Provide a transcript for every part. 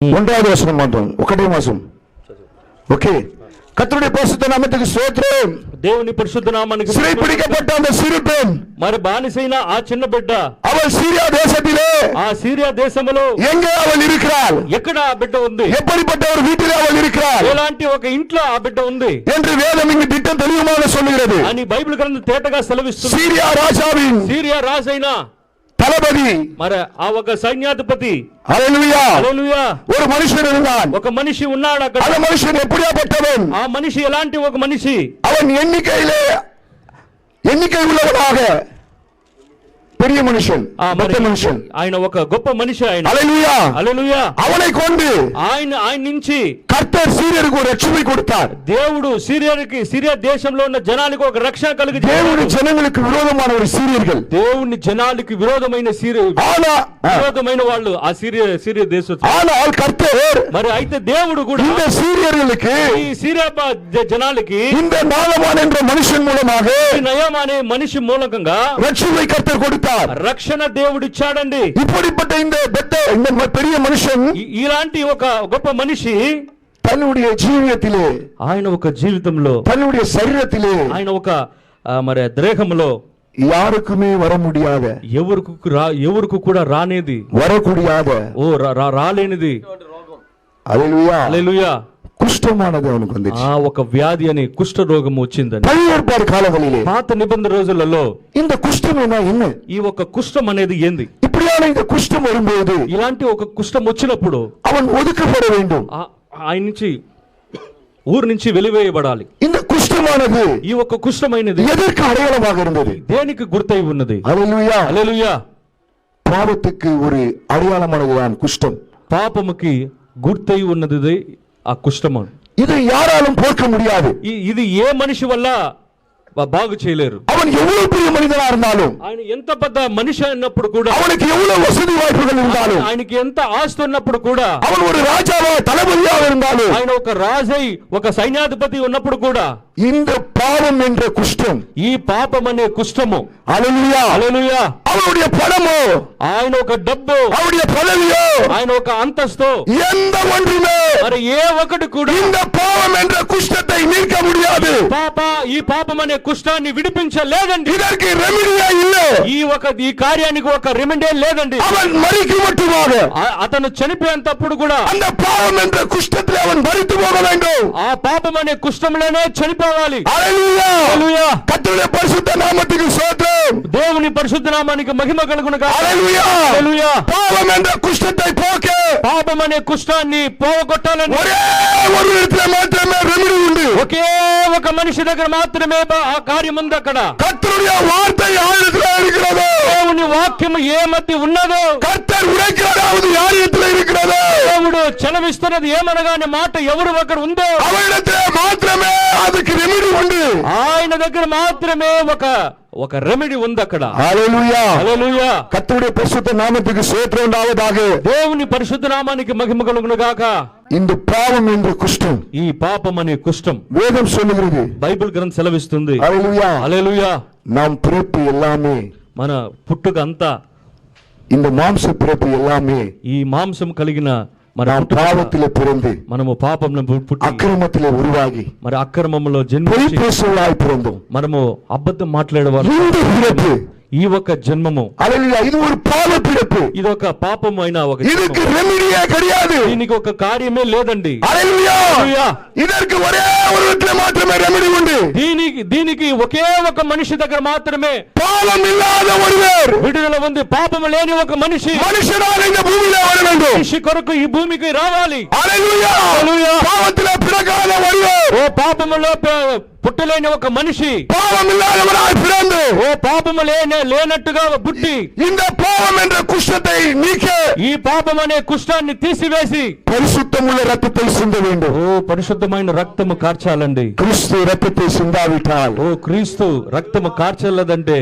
ஒன்றாவது வசனம் மாட்டோம், ఒకటే మాసం. ஓகே, கர்த்தருடைய பரிசுத்த நாமத்துக்கு ஸ்தோத்திரம். దేవుని పరిశుద్ధ నామానికి சிறைப்பிடிக்கப்பட்ட அந்த சிறு பெண், మరి బానిసైన ఆ చిన్న బిడ్డ, அவள் சீரியா தேசத்திலே, ఆ సిరియా దేశములో எங்கே அவள் இருக்கிறாள், ఎక్కడ ఆ బిడ్డ ఉంది, எப்படிப்பட்ட ஒரு வீட்டிலே அவள் இருக்கிறாள் ఎలాంటి ఒక ఇంట్లో ఆ బిడ్డ ఉంది என்று வேதம் இங்கு திட்டம் தெளிவாக சொல்லுகிறது. అని బైబిల్ గ్రంథం తేటగా సెలవిస్తుంది. சீரியா ராஜாவின் సిరియా రాజైన தளபதி, మరి ఆ ఒక సైన్యాధిపతి, ஹல்லேலூயா, హల్లెలూయా, ஒரு மனுஷன் இருந்தான். ఒక మనిషి ఉన్నాడు అక్కడ. அந்த மனுஷன் எப்படியாப்பட்டவன்? ఆ మనిషి ఎలాంటి ఒక మనిషి? அவன் எண்ணிக்கை உள்ளவனாக பெரிய மனுஷன், மொத்த மனுஷன், ఆయన ఒక గొప్ప మనిషి. ఆయన ஹல்லேலூயா, హల్లెలూయా, அவனை கொண்டு ఆయన నుంచి கர்த்தர் சீரியருக்கு ஒரு ரட்சிப்பை கொடுத்தார். దేవుడు సిరియా దేశంలో ఉన్న జనాలకు ఒక రక్షణ కలిగించాడు. దేవుని జనங்களுக்கு విరోధமான ஒரு சீரியர்கள், దేవుని జనాలకు విరోధమైన విరోధమైన వాళ్ళు ఆ సిరియా దేశం. ஆனால் கர்த்தர் మరి అయితే దేవుడు కూడా இந்த சீரியர்களுக்கு, ఈ సిరియా జనాలకి இந்த நாலமான் என்ற மனுஷன் மூலமாக నయం అనే మనిషి మూలకంగా ரட்சிப்பை கர்த்தர் கொடுத்தார். రక్షణ దేవుడు ఇచ్చాడండి. இப்படிப்பட்ட இந்த பெரிய மனுஷன், ఇలాంటి ఒక గొప్ప మనిషి தன்னுடைய ஜீவியத்திலே, ఆయన ఒక జీవితంలో, தன்னுடைய சரீரத்திலே, ఆయన ఒక మరి దేహంలో யாருக்குமே வர முடியாத, ఎవరికి కూడా రానేది, வரக்கூடியாத, రాలేనిది, హల్లెలూయా, హల్లెలూయా, కుష్ఠమానది அவனுக்கு வந்துச்சு. ఒక వ్యాధి అని కుష్ఠ రోగం వచ్చిందని. பழைய ஏற்பாடு காலங்களிலே, పాత నిబంధన రోజులలో இந்த குஷ்டம் என்ன? ఈ ఒక కుష్ఠం అనేది ఏంది? இப்படியான இந்த குஷ்டம் வரும்போது, ఇలాంటి ఒక కుష్ఠం వచ్చినప్పుడు அவன் ஒதுக்கப்பட வேண்டும், ఆయన నుంచి ఊరు నుంచి వెలివేయబడాలి. இந்த குஷ்டமானது ఈ ఒక కుష్ఠమైనది எதற்கு அடையாளமாக இருந்தது? దేనికి గుర్తై ఉన్నది? హల్లెలూయా, హల్లెలూయా. பாவத்துக்கு ஒரு அடையாளமானதுதான் குஷ்டம். పాపముకి గుర్తై ఉన్నది ఆ కుష్ఠము. இதை யாராலும் போக்க முடியாது. ఇది ఏ మనిషి వల్ల బాగు చేయలేరు. அவன் எவ்வளவு பெரிய மனிதனா இருந்தாலும், ఆయన ఎంత పెద్ద మనిషి అన్నప్పుడు కూడా, அவனுக்கு எவ்வளவு வசதி வாய்ப்புகள் இருந்தாலும், ఆయనకి ఎంత ఆస్తి ఉన్నప్పుడు కూడా, அவன் ஒரு ராஜாவா தளபதியாக இருந்தாலும், ఆయన ఒక రాజై ఒక సైన్యాధిపతి ఉన్నప్పుడు కూడా, இந்த பாவம் என்ற குஷ்டம், ఈ పాపం అనే కుష్ఠము, ஹல்லேலூயா, హల్లెలూయా, அவனுடைய பணமோ, ఆయన ఒక డబ్బు, அவனுடைய பதவியோ, ఆయన ఒక అంతస్తు, எந்த ஒன்றுமே మరి ఏ ఒకటి కూడా இந்த பாவம் என்ற குஷ்டத்தை நீக்க முடியாது. ఈ పాపం అనే కుష్ఠాన్ని విడిపించలేదండి. இதற்கு ரெமிடியே இல்லை. ఈ కార్యానికి ఒక రెమెడీ లేదండి. அவன் மரிக்கும் மட்டுமாக, అతను చనిపోయేంతప్పుడు కూడా அந்த பாவம் என்ற குஷ்டத்தில் அவன் மரித்து போக வேண்டும். ఆ పాపం అనే కుష్ఠంలోనే చనిపోవాలి. హల్లెలూయా, హల్లెలూయా, கர்த்தருடைய பரிசுத்த நாமத்துக்கு ஸ்தோத்திரம். దేవుని పరిశుద్ధ నామానికి మహిమ కలుగును గాక. హల్లెలూయా, హల్లెలూయా. பாவம் என்ற குஷ்டத்தை போக்க పాపం అనే కుష్ఠాన్ని పోగొట్టాలని ஒரே ஒரு இடத்துல மாத்திரமே ரெமிடி உண்டு. ఒకే ఒక మనిషి దగ్గర మాత్రమే ఆ కార్యం ఉంది. అక్కడ கர்த்தருடைய வார்த்தை ஆழத்தில் இருக்கிறது. దేవుని వాక్యం ఏ మధ్య ఉన్నదో, கர்த்தர் உரைக்கிறதாவது யாரிடத்தில் இருக்கிறது. దేవుడు చలవిస్తున్నది ఏమనగానే మాట ఎవరు ఒకరు ఉందో அவரிடத்தில் மாத்திரமே அதுக்கு ரெமிடி உண்டு. ఆయన దగ్గర మాత్రమే ఒక రెమెడీ ఉంది అక్కడ. హల్లెలూయా, హల్లెలూయా. கர்த்தருடைய பரிசுத்த நாமத்துக்கு ஸ்தோத்திரம் உண்டாவதாக. దేవుని పరిశుద్ధ నామానికి మహిమ కలుగును గాక. இந்த பாவம் என்ற குஷ்டம், ఈ పాపం అనే కుష్ఠం வேதம் சொல்லுகிறது, బైబిల్ గ్రంథం సెలవిస్తుంది. హల్లెలూయా, హల్లెలూయా. நாம் பிறப்பு எல்லாமே, మన పుట్టుక అంతా, இந்த மாம்ச பிறப்பு எல்லாமே, ఈ మాంసం కలిగిన మన நாம் பாவத்திலே பிறந்து, మనము పాపంలో పుట్టి, அக்கிரமத்திலே உருவாகி, మరి అక్రమంలో பொய் జన్మించి, பேசுவதாய் பிறந்தோம். మనము అబద్ధం మాట్లాడేవారు. இந்த பிறப்பு, ఈ ఒక జన్మము, హల్లెలూయా, ఇది ஒரு பாவ பிறப்பு. ఇది ఒక పాపమైన ఒక இதுக்கு జన్మము. ரெமிடியே கிடையாது. దీనికి ఒక కార్యమే లేదండి. హల్లెలూయా, హల్లెలూయా. இதற்கு ஒரே ஒரு இடத்துல மாத்திரமே ரெமிடி உண்டு. దీనికి ఒకే ఒక మనిషి దగ్గర మాత్రమే பாவம் இல்லாத ஒருவர், విడుదల ఉంది. పాపం లేని ఒక మనిషి மனுஷனாக இந்த பூமியிலே வர வேண்டும். మనిషి కొరకు ఈ భూమికి రావాలి. హల్లెలూయా, హల్లెలూయా. பாவத்திலே பிறக்காத ஒருவர், ఓ పాపములో పుట్టలేని ఒక మనిషి, பாவம் இல்லாதவராய் பிறந்து, ఓ పాపము లేనట్టుగా పుట్టి, இந்த பாவம் என்ற குஷ்டத்தை நீக்க ఈ పాపం అనే కుష్ఠాన్ని తీసివేసి பரிசுத்தமுள்ள ரத்தத்தை சிந்த வேண்டும். ఓ పరిశుద్ధమైన రక్తము కార్చాలండి. கிறிஸ்து ரத்தத்தை சிந்தாவிட்டால், ఓ క్రీస్తు రక్తము కార్చలేదంటే,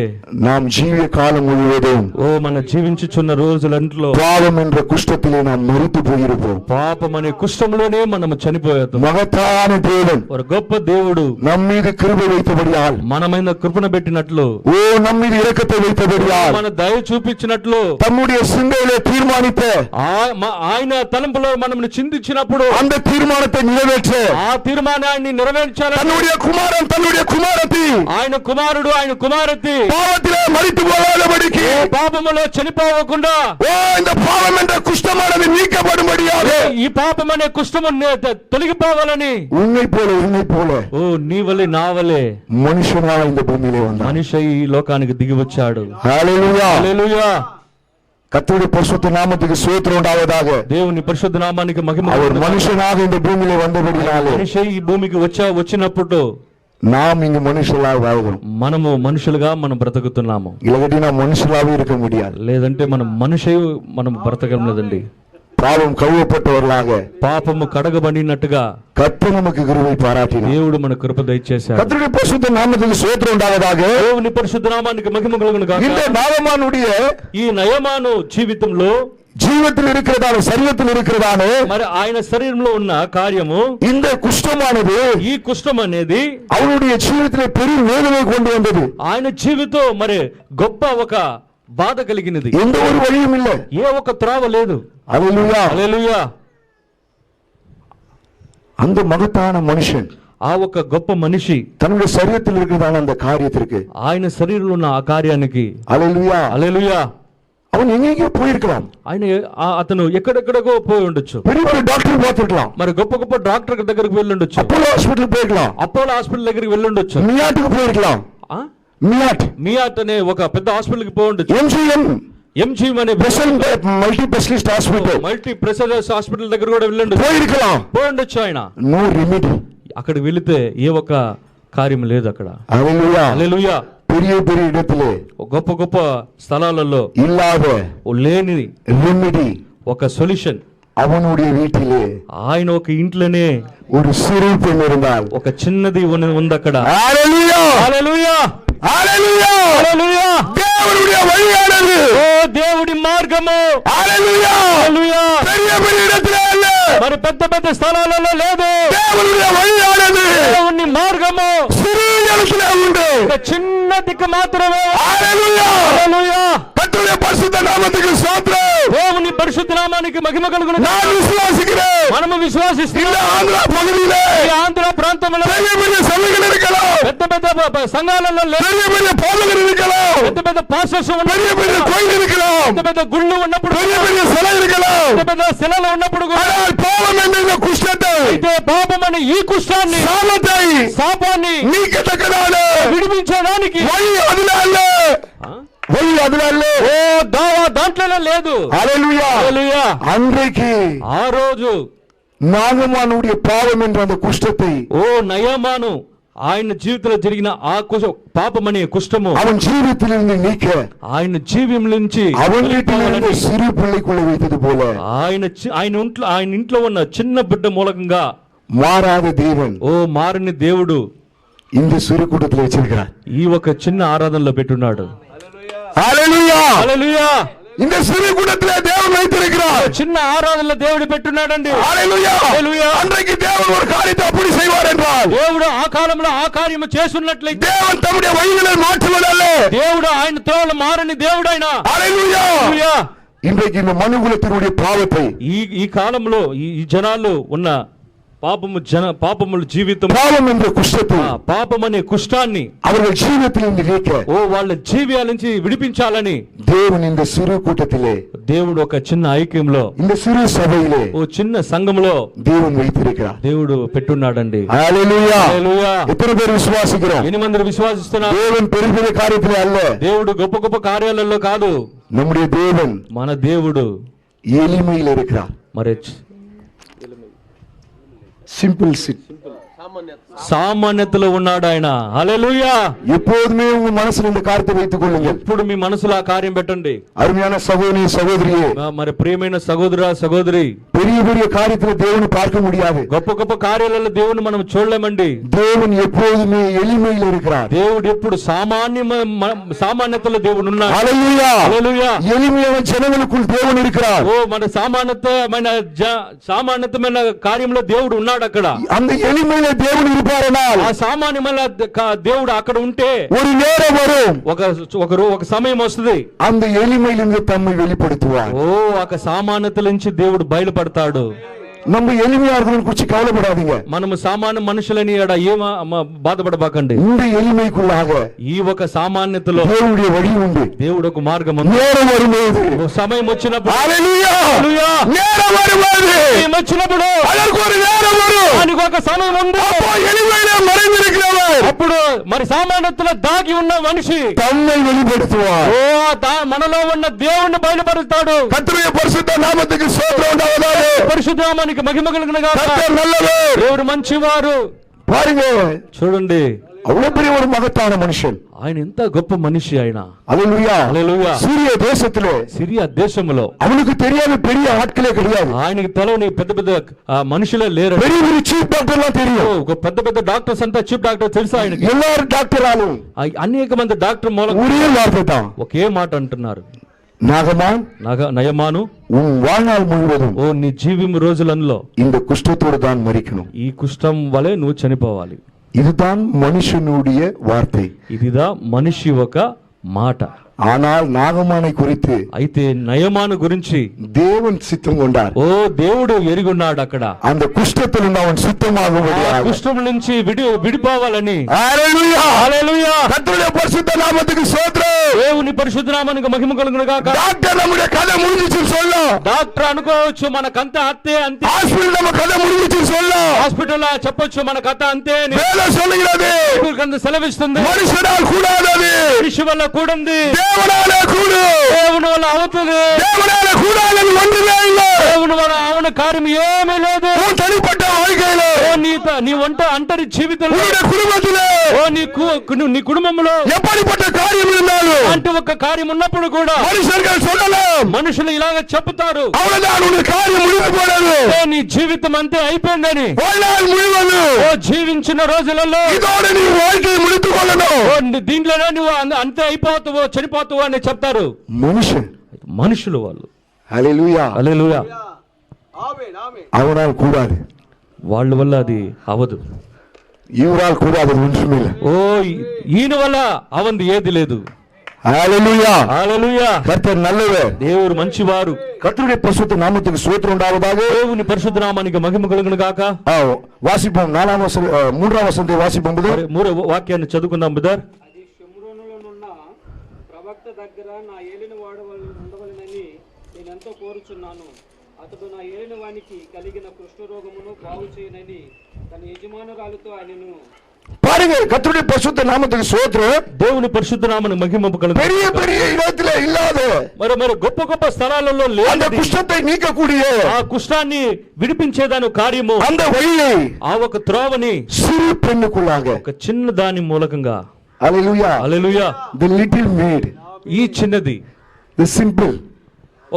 நாம் ஜீவிய காலம் முழுவதும் ఓ మన జీవించుచున్న రోజులంట్లో பாவம் என்ற குஷ்டத்திலே நாம் மரித்து போயிருப்போம். పాపం అనే కుష్ఠంలోనే మనము చనిపోయాం. மகத்தான தேவன் ఒక గొప్ప దేవుడు நம்மை நம்மீது கிருபை வைத்தபடியால், మన మీద కృపను పెట్టినట్లు, ஓ நம்மீது இரக்கத்தை வைத்தபடியால், మన దయ చూపించినట్లు, தம்முடைய சிந்தையிலே தீர்மானித்த ఆయన తలంపులో మనల్ని చిందించినప్పుడు அந்த தீர்மானத்தை நிறைவேற்ற ఆ తీర్మానాన్ని నెరవేర్చాలని தன்னுடைய குமாரன் தன்னுடைய குமாரத்தி ఆయన కుమారుడు ఆయన కుమారతి பாவத்திலே மரித்து போகாதபடிக்கு, పాపములో చనిపోవకుండా, ஓ இந்த பாவம் என்ற குஷ்டமானது நீக்கப்படும்படியாக, ఈ పాపం అనే కుష్ఠము తొలగిపోవాలని, உன்னை போல ఓ నీ వలె నా వలె மனுஷனாக இந்த பூமியிலே வந்தான். మనిషి ఈ లోకానికి దిగి వచ్చాడు. ஹல்லேலூயா. హల్లెలూయా. கர்த்தருடைய பரிசுத்த நாமத்துக்கு ஸ்தோத்திரம் உண்டாவதாக. దేవుని పరిశుద్ధ నామానికి మహిమ. அவர் மனுஷனாக இந்த பூமியிலே வந்தபடினாலே మనిషి ఈ భూమికి వచ్చినప్పుడు நாம் இங்கு மனுஷர்களாக வாழ்கிறோம். మనము మనుషులుగా మనం బ్రతుకుతున్నాము. இல்லாட்டி நாம் மனுஷனாவே இருக்க முடியாது. లేదంటే మనం బ్రతకం లేదండి. பாவம் கழுவப்பட்டவர்களாக, పాపము కడగబడినట్టుగా கர்த்தர் நமக்கு கிருபை பாராட்டினார். దేవుడు మన కృప దయచేశాడు. கர்த்தருடைய பரிசுத்த நாமத்துக்கு ஸ்தோத்திரம் உண்டாவதாக. దేవుని పరిశుద్ధ నామానికి మహిమ కలుగును గాక. இந்த நாகமானுடைய ఈ నయమాను జీవితంలో, ஜீவத்தில் இருக்கிறதான, சரீரத்தில் இருக்கிறதான మరి ఆయన శరీరంలో ఉన్న కార్యము, இந்த குஷ்டமானது ఈ కుష్ఠం అనేది அவருடைய ஜீவிதத்திலே பெரிய வேதனை கொண்டு வந்தது. ఆయన జీవితం మరి గొప్ప ఒక బాధ కలిగినది. எந்த ஒரு வழியும் இல்லை. ఏ ఒక్క త్రావ లేదు. ஹல்லேலூயா. హల్లెలూయా. அந்த மகத்தான மனுஷன், ఆ ఒక గొప్ప మనిషి தன்னுடைய சரீரத்தில் இருக்கிறதான அந்த காரியத்திற்கு, ఆయన శరీరంలో ఉన్న ఆ కార్యానికి, ஹல்லேலூயா, హల్లెలూయా, அவன் எங்கேயோ போயிருக்கலாம். ఆయన అతను ఎక్కడెక్కడికో పోయి ఉండొచ్చు. பெரிய பெரிய டாக்டர் பார்த்திருக்கலாம். మరి గొప్ప గొప్ప డాక్టర్ దగ్గరికి వెళ్ళి ఉండొచ్చు. அப்போலோ ஹாஸ்பிடல் போயிருக்கலாம். అపోలో హాస్పిటల్ దగ్గరికి వెళ్ళి ఉండొచ్చు. மியாட்டுக்கு போயிருக்கலாம். మియాట్ అనే ఒక పెద్ద హాస్పిటల్ కి పోయి ఉండొచ్చు. ఎంజీ అనే multi specialist hospital, multi specialist hospital దగ్గర కూడా వెళ్ళి పోయి ఉండొచ్చు ఆయన. No remedy. అక్కడికి వెళితే ఏ ఒక్క కార్యం లేదు అక్కడ. హల్లెలూయా. హల్లెలూయా. பெரிய பெரிய இடத்திலே, గొప్ప గొప్ప స్థలాలలో இல்லாத లేని రెమెడీ ఒక సొల్యూషన్ அவனுடைய வீட்டிலே, ఆయన ఒక ఇంట్లోనే ஒரு சிறு பெண் இருந்தால், ఒక చిన్నది ఉంది అక్కడ. హల్లెలూయా. హల్లెలూయా. హల్లెలూయా. హల్లెలూయా. దేవుடைய వழியானது, ఓ దేవుడి మార్గము, హల్లెలూయా, హల్లెలూయా, பெரிய பெரிய இடத்திலே அல்ல, మరి పెద్ద పెద్ద స్థలాలలో లేదు. దేవుடைய వழியானது, దేవుని మార్గము சிறு இடத்திலே உண்டு. ఒక చిన్న దిక్కు మాత్రమే. హల్లెలూయా. హల్లెలూయా. கர்த்தருடைய பரிசுத்த நாமத்துக்கு ஸ்தோத்திரம். దేవుని పరిశుద్ధ నామానికి మహిమ కలుగును. நான் விசுவாசிக்கிறேன். మనము విశ్వాసిస్తున్నాము. இந்த ஆந்திரா பகுதியிலே, ఈ ఆంధ్ర ప్రాంతంలో பெரிய பெரிய சபைகள் இருக்கலாம், పెద్ద పెద్ద సంఘాలలో లేదు. பெரிய பெரிய போதகர் இருக்கலாம், పెద్ద పెద్ద పాస్టర్స్ பெரிய பெரிய கோயில் இருக்கலாம், పెద్ద పెద్ద గుళ్ళు ఉన్నప్పుడు, பெரிய பெரிய சிலை இருக்கலாம். పెద్ద పెద్ద శిలలు ఉన్నప్పుడు కూడా, ஆனால் பாவம் என்ற இந்த குஷ்டத்தை, అయితే పాపం అనే ఈ కుష్ఠాన్ని, சாபத்தை శాపాన్ని நீக்கத்தக்கதான విడిపించడానికి வழி அதுல அல்ல, வழி அதுல அல்ல. ఓ దాంట్లోనే లేదు. ஹல்லேலூயா. హల్లెలూయా. அன்றைக்கு ఆ రోజు நாகமானுடைய பாவம் என்ற அந்த குஷ்டத்தை, ఓ నయమాను ఆయన జీవితంలో జరిగిన ఆ పాపం అనే కుష్ఠము அவன் ஜீவித்திலிருந்து நீக்க, ఆయన జీవం నుంచి அவன் வீட்டிலிருந்து சிறு பிள்ளைக்குள்ள வைத்தது போல, ఆయన ఇంట్లో ఉన్న చిన్న బిడ్డ మూలకంగా மாறாத தேவன் ఓ మారని దేవుడు இந்த சிறு கூட்டத்தில் வச்சிருக்கிறார். ఈ ఒక చిన్న ఆరాధనలో పెట్టున్నాడు. ஹல்லேலூயா. హల్లెలూయా. இந்த சிறு கூட்டத்திலே தேவன் வைத்திருக்கிறார். చిన్న ఆరాధనలో దేవుడు పెట్టున్నాడండి. ஹல்லேலூயா. హల్లెలూయా. அன்றைக்கு தேவன் ஒரு காரியத்தை அப்படி செய்வார் என்றால், దేవుడు ఆ కాలంలో ఆ కార్యము చేస్తున్నట్లయితే, தேவன் தம்முடைய வழிகளை மாற்றுவதல்ல, దేవుడు ఆయన త్రోవలు మారని దేవుడు ఆయన. ஹல்லேலூயா. హల్లెలూయా. இன்றைக்கு இந்த மனுகுலத்தினுடைய பாவத்தை, ఈ కాలంలో ఈ జనాలు ఉన్న పాపముల జీవితం, பாவம் என்ற குஷ்டத்தை పాపం అనే కుష్ఠాన్ని அவர்கள் ஜீவித்திலிருந்து நீக்க, ఓ వాళ్ళ జీవియాల నుంచి విడిపించాలని தேவன் இந்த சிறு கூட்டத்திலே, దేవుడు ఒక చిన్న ఐక్యంలో, இந்த சிறு சபையிலே ఓ చిన్న సంఘంలో தேவன் வைத்திருக்கிறார். దేవుడు పెట్టున్నాడండి. ஹல்லேலூயா. హల్లెలూయా. எத்தனை பேர் விசுவாசிக்கிறோம்? ఎన్ని మంది విశ్వాసిస్తున్నారు? தேவன் பெரிய பெரிய காரியத்திலே அல்ல, దేవుడు గొప్ప గొప్ప కార్యాలలో కాదు, நம்முடைய தேவன் మన దేవుడు எளிமையில் இருக்கிறார். మరి சிம்பிள் சிட், సామాన్యతలో ఉన్నాడు ఆయన. హల్లెలూయా. எப்போதுமே உங்க மனசுல இந்த காரியத்தை வைத்துக் கொள்ளுங்கள். ఎప్పుడు మీ మనసులో ఆ కార్యం పెట్టండి. அருமையான சகோதரி சகோதரியே, మరి ప్రియమైన సహోదర సహోదరి, பெரிய பெரிய காரியத்துல தேவனை பார்க்க முடியாது, గొప్ప గొప్ప కార్యాలలో దేవుని మనం చూడలేమండి. தேவன் எப்போதுமே எளிமையில் இருக்கிறார். దేవుడు ఎప్పుడు సామాన్యతలో దేవుడు ఉన్నాడు. ஹல்லேலூயா. హల్లెలూయా. எளிமையான ஜனங்களுக்குள் தேவன் இருக்கிறார். ఓ మన సామాన్యతమైన కార్యంలో దేవుడు ఉన్నాడు అక్కడ. அந்த எளிமையில தேவன் இருப்பாரனால் ఆ సామాన్యమైన దేవుడు అక్కడ ఉంటే ஒரு நேரம் வரும் ఒక సమయం వస్తుంది, அந்த எளிமையிலிருந்து தம்மை வெளிப்படுத்துவார். ఓ ఒక సామాన్యత నుంచి దేవుడు బయలుపడతాడు. நம்ம எளிமையா இருக்கிறத குறித்து கவலைப்படாதீங்க. మనము సామాన్య మనుషులని బాధపడబాకండి. இந்த எளிமைக்குள்ளாக ఈ ఒక సామాన్యతలో దేవుడి వழி ఉంది. దేవుడు ఒక మార్గం ఉంది. நேரம் வரும்போது సమయం వచ్చినప్పుడు, హల్లెలూయా, హల్లెలూయా, நேரம் வரும்போது సమయం వచ్చినప్పుడు அதற்கு ஒரு நேரம் வரும். దానికి ఒక సమయం ఉంది. அப்போ எளிமையிலே மறைந்திருக்கிறவர் అప్పుడు మరి సామాన్యతలో దాగి ఉన్న మనిషి தம்மை வெளிப்படுத்துவார். ఓ మనలో ఉన్న దేవుణ్ణి బయలుపరుస్తాడు. கர்த்தருடைய பரிசுத்த நாமத்துக்கு ஸ்தோத்திரம் உண்டாவதாக. పరిశుద్ధ నామానికి మహిమ కలుగును గాక. கர்த்தர் நல்லவர். దేవుడు మంచివారు. பாருங்க, చూడండి, அவ்வளவு பெரிய ஒரு மகத்தான மனுஷன். ఆయన ఎంత గొప్ప మనిషి ఆయన. ஹல்லேலூயா, హల్లెలూయా. சீரிய தேசத்திலே సిరియా దేశంలో அவனுக்கு தெரியாத பெரிய ஆட்களே கிடையாது. ఆయనకి తెలవని పెద్ద పెద్ద మనుషులే లేరు. பெரிய பெரிய చీఫ్ డాక్టర్ எல்லாம் தெரியும். ఒక పెద్ద పెద్ద డాక్టర్స్ అంతా చీఫ్ డాక్టర్ తెలుసు ఆయనకి. எல்லாரும் டாக்டர் ஆளும் అనేక మంది డాక్టర్ మూలంగా ஒரே வார்த்தை தான். ఒకే మాట అంటున్నారు, நாகமான், నయమాను, உன் வாழ்நாள் முழுவதும் ఓ నీ జీవితం రోజులలో இந்த குஷ்டத்தோடு தான் மரிக்கணும். ఈ కుష్ఠం వలె నువ్వు చనిపోవాలి. இதுதான் மனுஷனுடைய வார்த்தை. ఇదిదా మనిషి ఒక మాట. ஆனால் நாகமானை குறித்து అయితే నయమాను గురించి தேவன் சித்தம் கொண்டார். ఓ దేవుడు ఎరుగున్నాడు అక్కడ. அந்த குஷ்டத்திலிருந்து அவன் சுத்தமாகும்படியாக కుష్ఠం నుంచి విడిపోవాలని. ஹல்லேலூயா, హల్లెలూయా. கர்த்தருடைய பரிசுத்த நாமத்துக்கு ஸ்தோத்திரம். దేవుని పరిశుద్ధ నామానికి మహిమ కలుగును గాక. டாக்டர் நம்முடைய கதை முடிஞ்சிச்சு சொல்லலாம். డాక్టర్ అనుకోవచ్చు మన కంత అంతే అంతే. ஹாஸ்பிடல் நம்ம கதை முடிஞ்சிச்சு சொல்லலாம். హాస్పిటల్ చెప్పొచ్చు మన కథ అంతే అని. வேலை சொல்லுகிறது. సెలవిస్తుంది. மனுஷனால் கூடாதது మనిషి వల్ల కూడంది, தேவனாலே கூடு. దేవుని వల్ల అవుతుంది. தேவனாலே கூடாதது ஒன்றுமே இல்லை. దేవుని వల్ల అవున కార్యం ఏమీ లేదు. உன் தனிப்பட்ட வாழ்க்கையிலே, ఓ నీ వంట అంటరి జీవితంలో, உன்னுடைய குடும்பத்திலே, ఓ నీ కుటుంబంలో எப்படிப்பட்ட காரியம் இருந்தாலும் అంటే ఒక కార్యం ఉన్నప్పుడు కూడా மனுஷர்கள் சொல்லலாம், మనుషులు ఇలాగ చెప్తారు, அவ்வளவுதான் உன்னுடைய காரியம் முடிந்து போனது. ఓ నీ జీవితం అంతే అయిపోయిందని. வாழ்நாள் முழுவதும் ఓ జీవించిన రోజులలో இதோடு நீ வாழ்க்கையை முடித்துக் கொள்ளணும். ఓ దీంట్లోనే నువ్వు అంతే అయిపోతావు, చనిపోతావు అని చెప్తారు மனுஷன், మనుషులు వాళ్ళు. ஹல்லேலூயா, హల్లెలూయా. அவனால் கூடாது, వాళ్ళ వల్ల అది అవదు. இவரால் கூடாது ஒன்றுமே இல்லை. ఓ ఈయన వల్ల అవంది ఏది లేదు. ஹல்லேலூயா, హల్లెలూయా. கர்த்தர் நல்லவர். దేవుడు మంచివారు. கர்த்தருடைய பரிசுத்த நாமத்துக்கு ஸ்தோத்திரம் உண்டாவதாக. దేవుని పరిశుద్ధ నామానికి మహిమ కలుగును గాక. வாசிப்போம் 3ஆம் வசனத்தை வாசிப்போம். మూడో వాక్యాన్ని చదువుకుందాం బ్రదర్. అది షోమ్రోనులోనున్న ప్రవక్త దగ్గర నా ఏలిన వాడు ఉండవలెనని నేనెంతో కోరుచున్నాను. అతడు నా ఏలిన వానికి కలిగిన కుష్ఠరోగమును బాగు చేయనని తన యజమానురాలతో ఆయనను. பாருங்க, கர்த்தருடைய பரிசுத்த நாமத்துக்கு ஸ்தோத்திரம். దేవుని పరిశుద్ధ నామానికి మహిమ కలుగును. பெரிய பெரிய இடத்துல இல்லாத మరి గొప్ప గొప్ప స్థలాలలో அந்த లేదు குஷ்டத்தை நீக்கக்கூடிய ఆ కుష్ఠాన్ని విడిపించేదాని కార్యము, அந்த வழியை ఆ ఒక త్రోవని சிறு பெண்ணுக்குள்ளாக. ఒక చిన్న దాని మూలకంగా. ஹல்லேலூயா, హల్లెలూయా. the little maid, ఈ చిన్నది the simple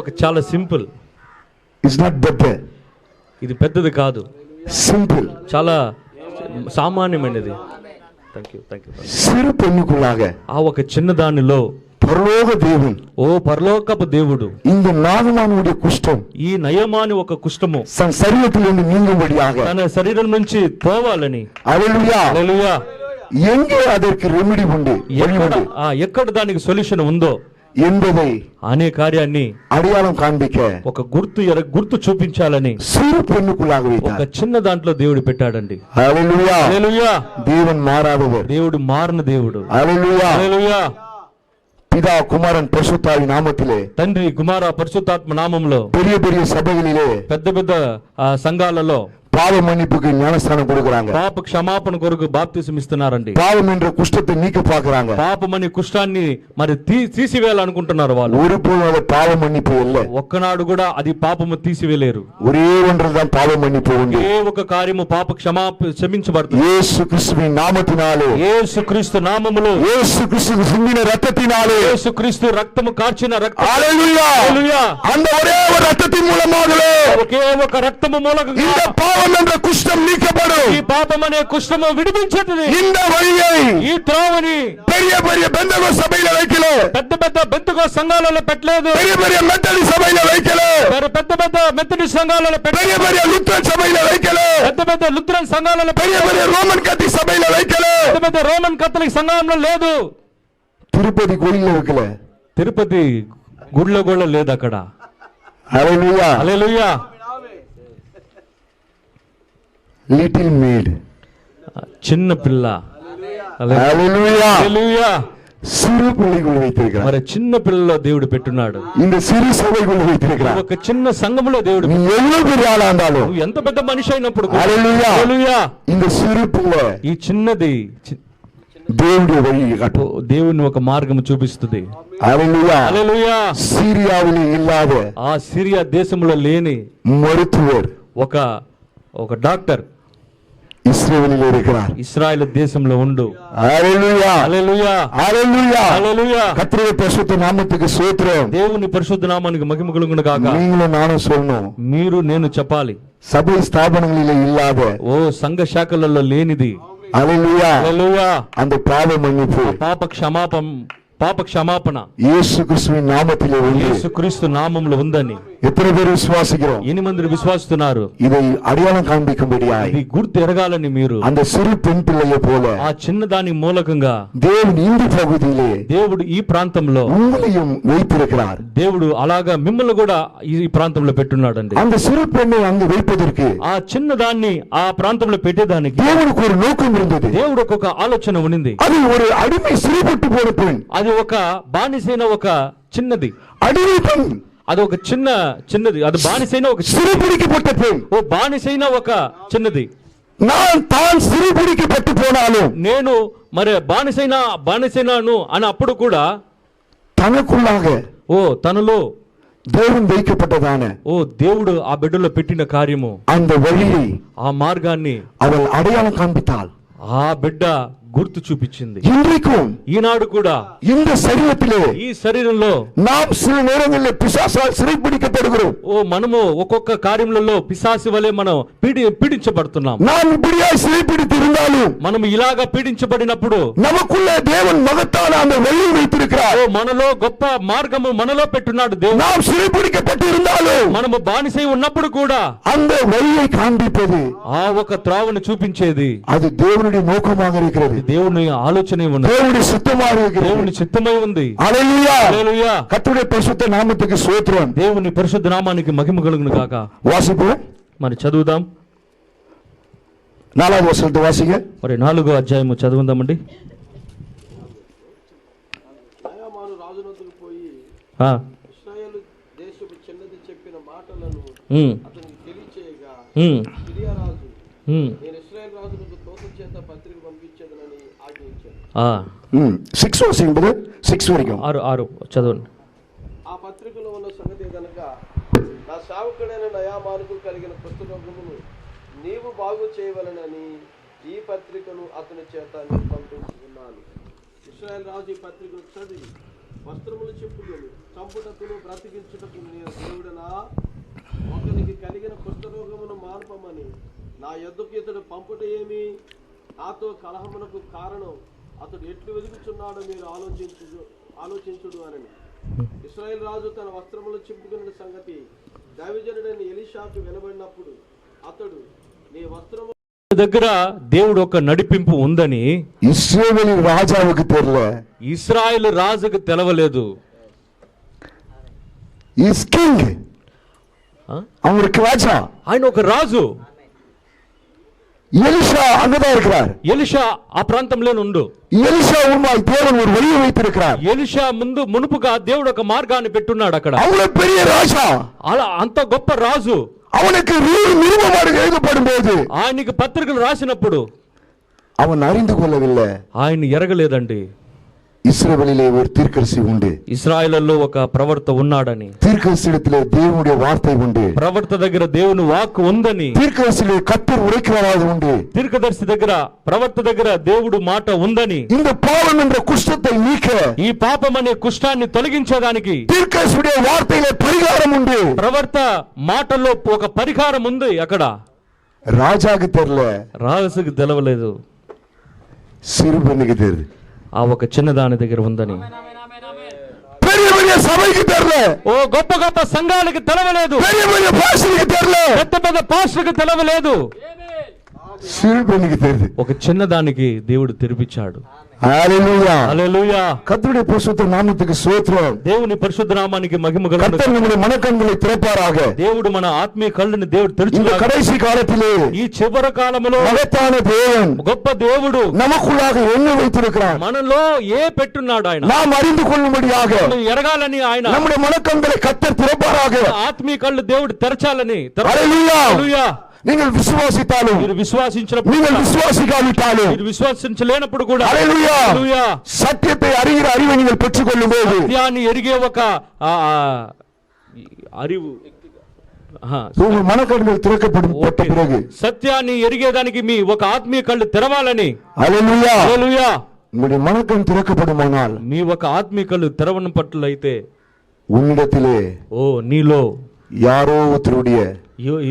ఒక చాలా సింపుల్. is not better, ఇది పెద్దది కాదు, simple, చాలా సామాన్యమైనది. Thank you. சிறு பெண்ணுக்குள்ளாக ఆ ఒక చిన్న దానిలో பரலோக தேவன் ఓ పరలోకపు దేవుడు இந்த நாகமானுடைய குஷ்டம் ఈ నయమాని ఒక కుష్ఠము தன் சரீரத்திலிருந்து நீங்கும்படியாக, తన శరీరం నుంచి పోవాలని. ஹல்லேலூயா, హల్లెలూయా. எங்கே அதற்கு ரெமெடி உண்டு, வழி உண்டு ఎక్కడ దానికి సొల్యూషన్ ఉందో என்பதை అనే కార్యాన్ని அடையாளம் காண்பிக்க ఒక గుర్తు చూపించాలని சிறு பெண்ணுக்குள்ளாக ఒక வைத்தார். చిన్న దాంట్లో దేవుడు పెట్టాడండి. ஹல்லேலூயா, హల్లెలూయా. தேவன் மாறாதவர். దేవుడు మారిన దేవుడు. ஹல்லேலூயா, హల్లెలూయా. பிதா குமாரன் பரிசுத்தாவி நாமத்திலே తండ్రి కుమార పరిశుద్ధాత్మ నామములో பெரிய பெரிய சபைகளிலே పెద్ద పెద్ద సంఘాలలో பாவ மன்னிப்புக்கு ஞானஸ்தானம் கொடுக்கறாங்க. పాప క్షమాపణ కొరకు బాప్తిసం ఇస్తున్నారండి. பாவம் என்ற குஷ்டத்தை நீக்க பார்க்கறாங்க. పాపమని కుష్ఠాన్ని మరి తీసివేయాలనుకుంటున్నారు వాళ్ళు. ஒருபோதும் அது பாவ மன்னிப்பு இல்லை. ఒక్కనాడు కూడా అది పాపము తీసివేయలేరు. ஒரே ஒன்றுதான் பாவ மன்னிப்பு உண்டு. ఏ ఒక కార్యము పాప క్షమించబడుతుంది. இயேசு கிறிஸ்துவின் நாமத்தினாலே, యేసుక్రీస్తు నామములో, இயேசு கிறிஸ்து சிந்தின ரத்தத்தினாலே, యేసుక్రీస్తు రక్తము కార్చిన రక్తం, ஹல்லேலூயா, హల్లెలూయా, அந்த ஒரே ஒரு ரத்தத்தின் மூலமாகவே ఒకే ఒక రక్తము మూలంగా இந்த பாவ பாவம் என்ற குஷ்டம் நீக்கப்படும். ఈ పాపం అనే కుష్ఠము విడిపించేది. இந்த வழியை ఈ త్రోవని பெரிய பெரிய பெந்தகோ சபையில வைக்கல, పెద్ద పెద్ద బెంతకో సంఘాలలో పెట్టలేదు, பெரிய பெரிய மெத்தடி சபையில வைக்கல, పెద్ద పెద్ద మెథడిస్ట్ సంఘాలలో பெரிய పెట్టలేదు, பெரிய லுத்தரன் சபையில வைக்கல, పెద్ద పెద్ద లుథరన్ సంఘాలలో பெரிய పెట్టలేదు, பெரிய ரோமன் கத்தோலிக் சபையில வைக்கல, పెద్ద పెద్ద రోమన్ కథలిక్ సంఘంలో లేదు, திருப்பதி கோயில்ல வைக்கல. తిరుపతి గుడిలో కూడా లేదు అక్కడ. ஹalleluya. హల్లెలూయా. லிட்டில் மேட், చిన్న పిల్ల. ஹalleluya. హల్లెలూయా. சிறு பிள்ளைகள் வைத்திருக்கிறார். మరి చిన్న పిల్లలో దేవుడు పెట్టున్నాడు. இந்த சிறு சபைகள் வைத்திருக்கிறார். ఒక చిన్న సంఘములో దేవుడు. நீ எவ்வளவு பெரிய ஆளா இருந்தாலும், నువ్వు ఎంత పెద్ద మనిషి అయినప్పుడు కూడా. హల్లెలూయా. హల్లెలూయా. இந்த சிறு பிள்ளை ఈ చిన్నది దేవుడి வழியை காட்டும். దేవుని ఒక మార్గం చూపిస్తుంది. ஹalleluya. హల్లెలూయా. சீரியாவிலே இல்லாத ఆ సిరియా దేశంలో లేని மருத்துவர் ఒక డాక్టర్ இஸ்ரவேலில் இருக்கிறார். ఇశ్రాయేలు దేశంలో ఉండు. ஹalleluya. హల్లెలూయా. ஹalleluya. హల్లెలూయా. கர்த்தருடைய பரிசுத்த நாமத்துக்கு ஸ்தோத்திரம். దేవుని పరిశుద్ధ నామానికి మహిమ కలుగును గాక. நீங்களும் நானும் சொல்லணும், మీరు నేను చెప్పాలి. சபை ஸ்தாபனங்களிலே இல்லாத, ఓ సంఘ శాఖలలో లేనిది. ஹalleluya, హల్లెలూయా. அந்த பாவ மன்னிப்பு పాప క్షమాపణ இயேசு கிறிஸ்துவின் நாமத்திலே உண்டு. యేసుక్రీస్తు నామములో ఉందని எத்தனை பேர் விசுவாசிக்கிறோம்? 8 మంది విశ్వాసిస్తున్నారు. இதை அடையாளம் காண்பிக்கும்படியாய் ఇది గుర్తు ఎరగాలని మీరు அந்த சிறு பெண் பிள்ளையை போல ఆ చిన్న దాని మూలకంగా தேவன் இந்த பகுதியிலே దేవుడు ఈ ప్రాంతంలో உங்களையும் வைத்திருக்கிறார். దేవుడు అలాగా మిమ్మల్ని కూడా ఈ ప్రాంతంలో పెట్టున్నాడండి. அந்த சிறு பெண்ணை அங்கு வைப்பதற்கு ఆ చిన్న దాన్ని ఆ ప్రాంతంలో పెట్టేదానికి தேவனுக்கு ஒரு நோக்கம் இருந்தது. దేవుడు ఒక ఆలోచన ఉన్నింది. அது ஒரு அடிமை சிறைப்பட்டு போன பெண், అది ఒక బానిసైన ఒక చిన్నది, அடிமை பெண், అది ఒక చిన్నది, అది బానిసైన ఒక சிறைபிடிக்கப்பட்ட பெண். ఓ బానిసైన ఒక చిన్నది. நான் தான் சிறைபிடிக்கப்பட்டு போனாலும் నేను మరి బానిసైనాను అని అప్పుడు కూడా தனக்குள்ளாக తనలో தேவன் வைக்கப்பட்டதான ఓ దేవుడు ఆ బిడ్డలో పెట్టిన కార్యము, அந்த வழியை ఆ మార్గాన్ని அவள் அடையாளம் காண்பித்தாள். ఆ బిడ్డ గుర్తు చూపించింది. இன்றைக்கும் ఈనాడు కూడా இந்த சரீரத்திலே ఈ శరీరంలో நாம் சில நேரங்களில் பிசாசால் சிறைப்பிடிக்கப்படுகிறோம். మనము ఒక్కొక్క కార్యములలో పిశాసి వలె మనం పీడించబడుతున్నాం. நாம் இப்படியாய் சிறைப்பிடித்து இருந்தாலும் మనం ఇలాగా పీడించబడినప్పుడు நமக்குள்ள தேவன் மகத்தான அந்த வழியை வைத்திருக்கிறார். మనలో గొప్ప మార్గము మనలో పెట్టున్నాడు దేవుడు. நாம் சிறைப்பிடிக்கப்பட்டு இருந்தாலும் మనము బానిసై ఉన్నప్పుడు కూడా அந்த வழியை காண்பிப்பது, ఆ ఒక త్రావును చూపించేది அது தேவனுடைய நோக்கமாக இருக்கிறது. దేవుని ఆలోచనే ఉన్నది, தேவனுடைய சித்தமாக இருக்கிறது. దేవుని చిత్తమై ఉంది. ஹalleluya. హల్లెలూయా. கர்த்தருடைய பரிசுத்த நாமத்துக்கு ஸ்தோத்திரம். దేవుని పరిశుద్ధ నామానికి మహిమ కలుగును గాక. வாசிப்போம். మరి చదువుదాం. 4வது வசனத்தை வாசிங்க. మరి 4వ అధ్యాయము చదువుదామండి. నాయామాను రాజునందుకు పోయి ఆ, ఇశ్రాయేలు దేశపు చిన్నది చెప్పిన మాటలను ఉమ్, అతనికి తెలియచేయగా ఉమ్, సిరియా రాజు ఉమ్, నేను ఇశ్రాయేల్ రాజునకు తోత చేత పత్రిక పంపించేదనని ఆజ్ఞయించాను. ఆ, 6 வாசிங்க brother. 6 வரைக்கும். 6 చదవండి. ఆ పత్రికలో ఉన్న సంగతి ఏదనగా, నా సేవకుడైన నయామానుకు కలిగిన కుష్ఠరోగమును నీవు బాగు చేయవలనని ఈ పత్రికను అతని చేత నేను పంపించుకున్నాను. ఇశ్రాయేల్ రాజు ఈ పత్రికను చదివి వస్త్రములు చెప్పుకొని చంపుటకును బ్రతికించుటకు నేను దేవుడనా, ఒకరికి కలిగిన కుష్ఠరోగమును మాన్పమని నా యొద్దకు ఇతడు పంపుట ఏమి? నాతో కలహమునకు కారణం అతడు ఎట్లు వెలుగుచున్నాడో మీరు ఆలోచించుడు అని. ఇశ్రాయేల్ రాజు తన వస్త్రములు చింపుకున్న సంగతి దైవజనుడైన ఎలీషాకు వినబడినప్పుడు అతడు నీ వస్త్రము దగ్గర దేవుడు ఒక నడిపింపు ఉందని இஸ்ரவேல் ராஜாவுக்கு தெரியல. ఇశ్రాయేల్ రాజుకు తెలవలేదు. இஸ் கிங், அவருக்கு ராஜா. ఆయన ఒక రాజు. எலிஷா அங்கதான் இருக்கிறார். ఎలిషా ఆ ప్రాంతంలో ఉండు. எலிஷா உருமாய் தேவன் ஒரு வழியை வைத்திருக்கிறார். ఎలిషా మునుపుగా దేవుడు ఒక మార్గాన్ని పెట్టున్నాడు అక్కడ. அவ்வளவு பெரிய ராஜா, అలా అంత గొప్ప రాజు. அவனுக்கு நிருபமாடு எழுதப்படும் போது ఆయనకి పత్రికలు రాసినప్పుడు அவன் அறிந்து கொள்ளவில்லை, ఆయన ఎరగలేదండి இஸ்ரவேலிலே ஒரு தீர்க்கதரிசி உண்டு. ఇశ్రాయేలులో ఒక ప్రవక్త ఉన్నాడని. தீர்க்கதரிசியிடத்திலே தேவனுடைய வார்த்தை உண்டு. ప్రవక్త దగ్గర దేవుని వాక్కు ఉందని. தீர்க்கதரிசியிலே கர்த்தர் உரைக்கிறவராக உண்டு. తీర్కదర్శి దగ్గర ప్రవక్త దగ్గర దేవుడు మాట ఉందని. இந்த பாவம் என்ற குஷ்டத்தை நீக்க, ఈ పాపం అనే కుష్టాన్ని తొలగించేదానికి தீர்க்கதரிசியுடைய வார்த்தையிலே பரிகாரம் உண்டு. ప్రవక్త మాటల్లో ఒక పరిహారం ఉంది అక్కడ. ராஜாக்கு தெரியல, రాజుకు తెలవలేదు சிறு பெண்ணுக்கு தெரியுது. ఆ ఒక చిన్నదాని దగ్గర ఉందని. பெரிய பெரிய சபைக்கு தெரியல, ఓ గొప్ప గొప్ప సంఘాలకు తెలవలేదు, பெரிய பெரிய பாஸ்டருக்கு தெரியல, పెద్ద పెద్ద పాస్టర్లకు తెలవలేదు, சிறு பெண்ணுக்கு தெரியுது. ఒక చిన్నదానికి దేవుడు తెరిపించాడు. ஹalleluya. హల్లెలూయా. கர்த்தருடைய பரிசுத்த நாமத்துக்கு ஸ்தோத்திரம். దేవుని పరిశుద్ధ నామానికి మహిమ కలుగును. கர்த்தர் நம்முடைய மனக்கண்களை திறப்பாராக. దేవుడు మన ఆత్మీయ కళ్ళని దేవుడు இந்த తెరుచుగాక. கடைசி காலத்திலே ఈ చివరి కాలములో மகத்தான தேவன் గొప్ప దేవుడు நமக்குள்ளாக என்ன வைத்திருக்கிறார் మనలో ఏ పెట్టున్నాడు ఆయన நாம் அறிந்து கொள்ளும்படியாக మనం ఎరగాలని ఆయన நம்முடைய மனக்கண்களை கர்த்தர் திறப்பாராக. ఆత్మీయ కళ్ళు దేవుడు తెరచాలని. హల్లెలూయా. హల్లెలూయా. நீங்கள் విశ్వాసితాలు, మీరు విశ్వాసించినప్పుడు, நீங்கள் విశ్వాసిக்காவிட்டாலும், మీరు విశ్వాసించలేనప్పుడు కూడా హల్లెలూయా, హల్లెలూయా, సత్యத்தை அறிகிற அறிவை நீங்கள் பெற்றுக்கொள்ளும் போது, సత్యాన్ని ఎరిగే ఒక அறிவு, உங்கள் மனக்கண்கள் திறக்கப்படும் பட்ட பிறகு, సత్యాన్ని ఎరిగేదానికి మీ ఒక ఆత్మీయ కళ్ళు తెరవాలని. హల్లెలూయా, హల్లెలూయా. உங்களுடைய மனக்கண் திறக்கப்படுமானால் మీ ఒక ఆత్మీయ కళ్ళు తెరవని పట్లయితే உன்னிடத்திலே ఓ నీలో யாரோ ஒருத்தருடைய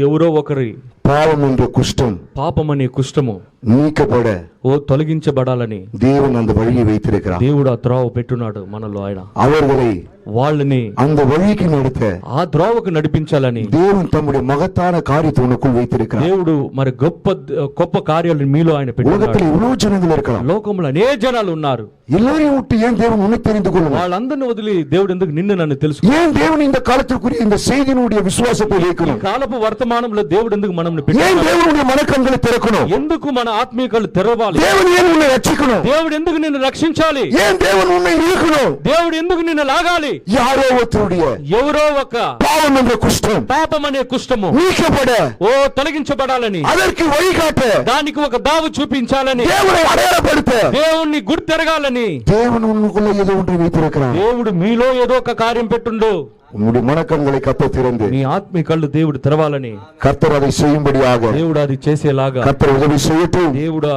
ఎవరో ఒకరి பாவம் என்ற குஷ்டம் పాపం అనే కుష్టము நீக்கப்பட ఓ తొలగించబడాలని தேவன் அந்த வழியை வைத்திருக்கிறார். దేవుడు ఆ త్రోవ పెట్టున్నాడు మనలో. ఆయన அவர்களை వాళ్ళని அந்த வழிக்கு நடத்த ఆ త్రోవకు నడిపించాలని தேவன் தம்முடைய மகத்தான காரியத்தை உனக்குள் வைத்திருக்கிறார். దేవుడు మరి గొప్ప గొప్ప కార్యాలను మీలో ఆయన உலகத்தில் పెట్టున్నాడు. எவ்வளவு ஜனங்கள் இருக்கலாம், లోకంలో అనేక జనాలు ఉన్నారు. எல்லாரையும் விட்டு ஏன் தேவன் உன்னை தெரிந்து கொள்ளணும்? వాళ్ళందరిని వదిలి దేవుడు ఎందుకు నిన్ను నన్ను తెలుసు? ஏன் தேவன் இந்த காலத்திற்குரிய இந்த செய்தியினுடைய விசுவாசத்தை வைக்கணும்? కాలపు వర్తమానంలో దేవుడు ఎందుకు మనం ஏன் தேவனுடைய மனக்கண்களை திறக்கணும்? ఎందుకు మన ఆత్మీయ కళ్ళు తెరవాలి? தேவன் ஏன் உன்னை ரட்சிக்கணும்? దేవుడు ఎందుకు నిన్ను రక్షించాలి? ஏன் தேவன் உன்னை இழுக்கணும்? దేవుడు ఎందుకు నిన్ను లాగాలి? யாரோ ஒருத்தருடைய ఎవరో ఒక பாவம் என்ற குஷ்டம் పాపం అనే కుష్టము நீக்கப்பட, ఓ తొలగించబడాలని, அதற்கு வழிகாட்ட, దానికి ఒక దావు చూపించాలని, தேவனை அடையாளப்படுத்த దేవుణ్ణి గుర్తెరగాలని தேவன் உனக்குள்ள ஏதோ ஒன்றை வைத்திருக்கிறார். దేవుడు మీలో ఏదో ఒక కార్యం పెట్టుండు. உன்னுடைய மனக்கண்களை கர்த்தர் திறந்து నీ ఆత్మీయ కళ్ళు దేవుడు తెరవాలని, கர்த்தர் அதை செய்யும்படியாக దేవుడు అది చేసేలాగా கர்த்தர் உதவி செய்யட்டும். దేవుడు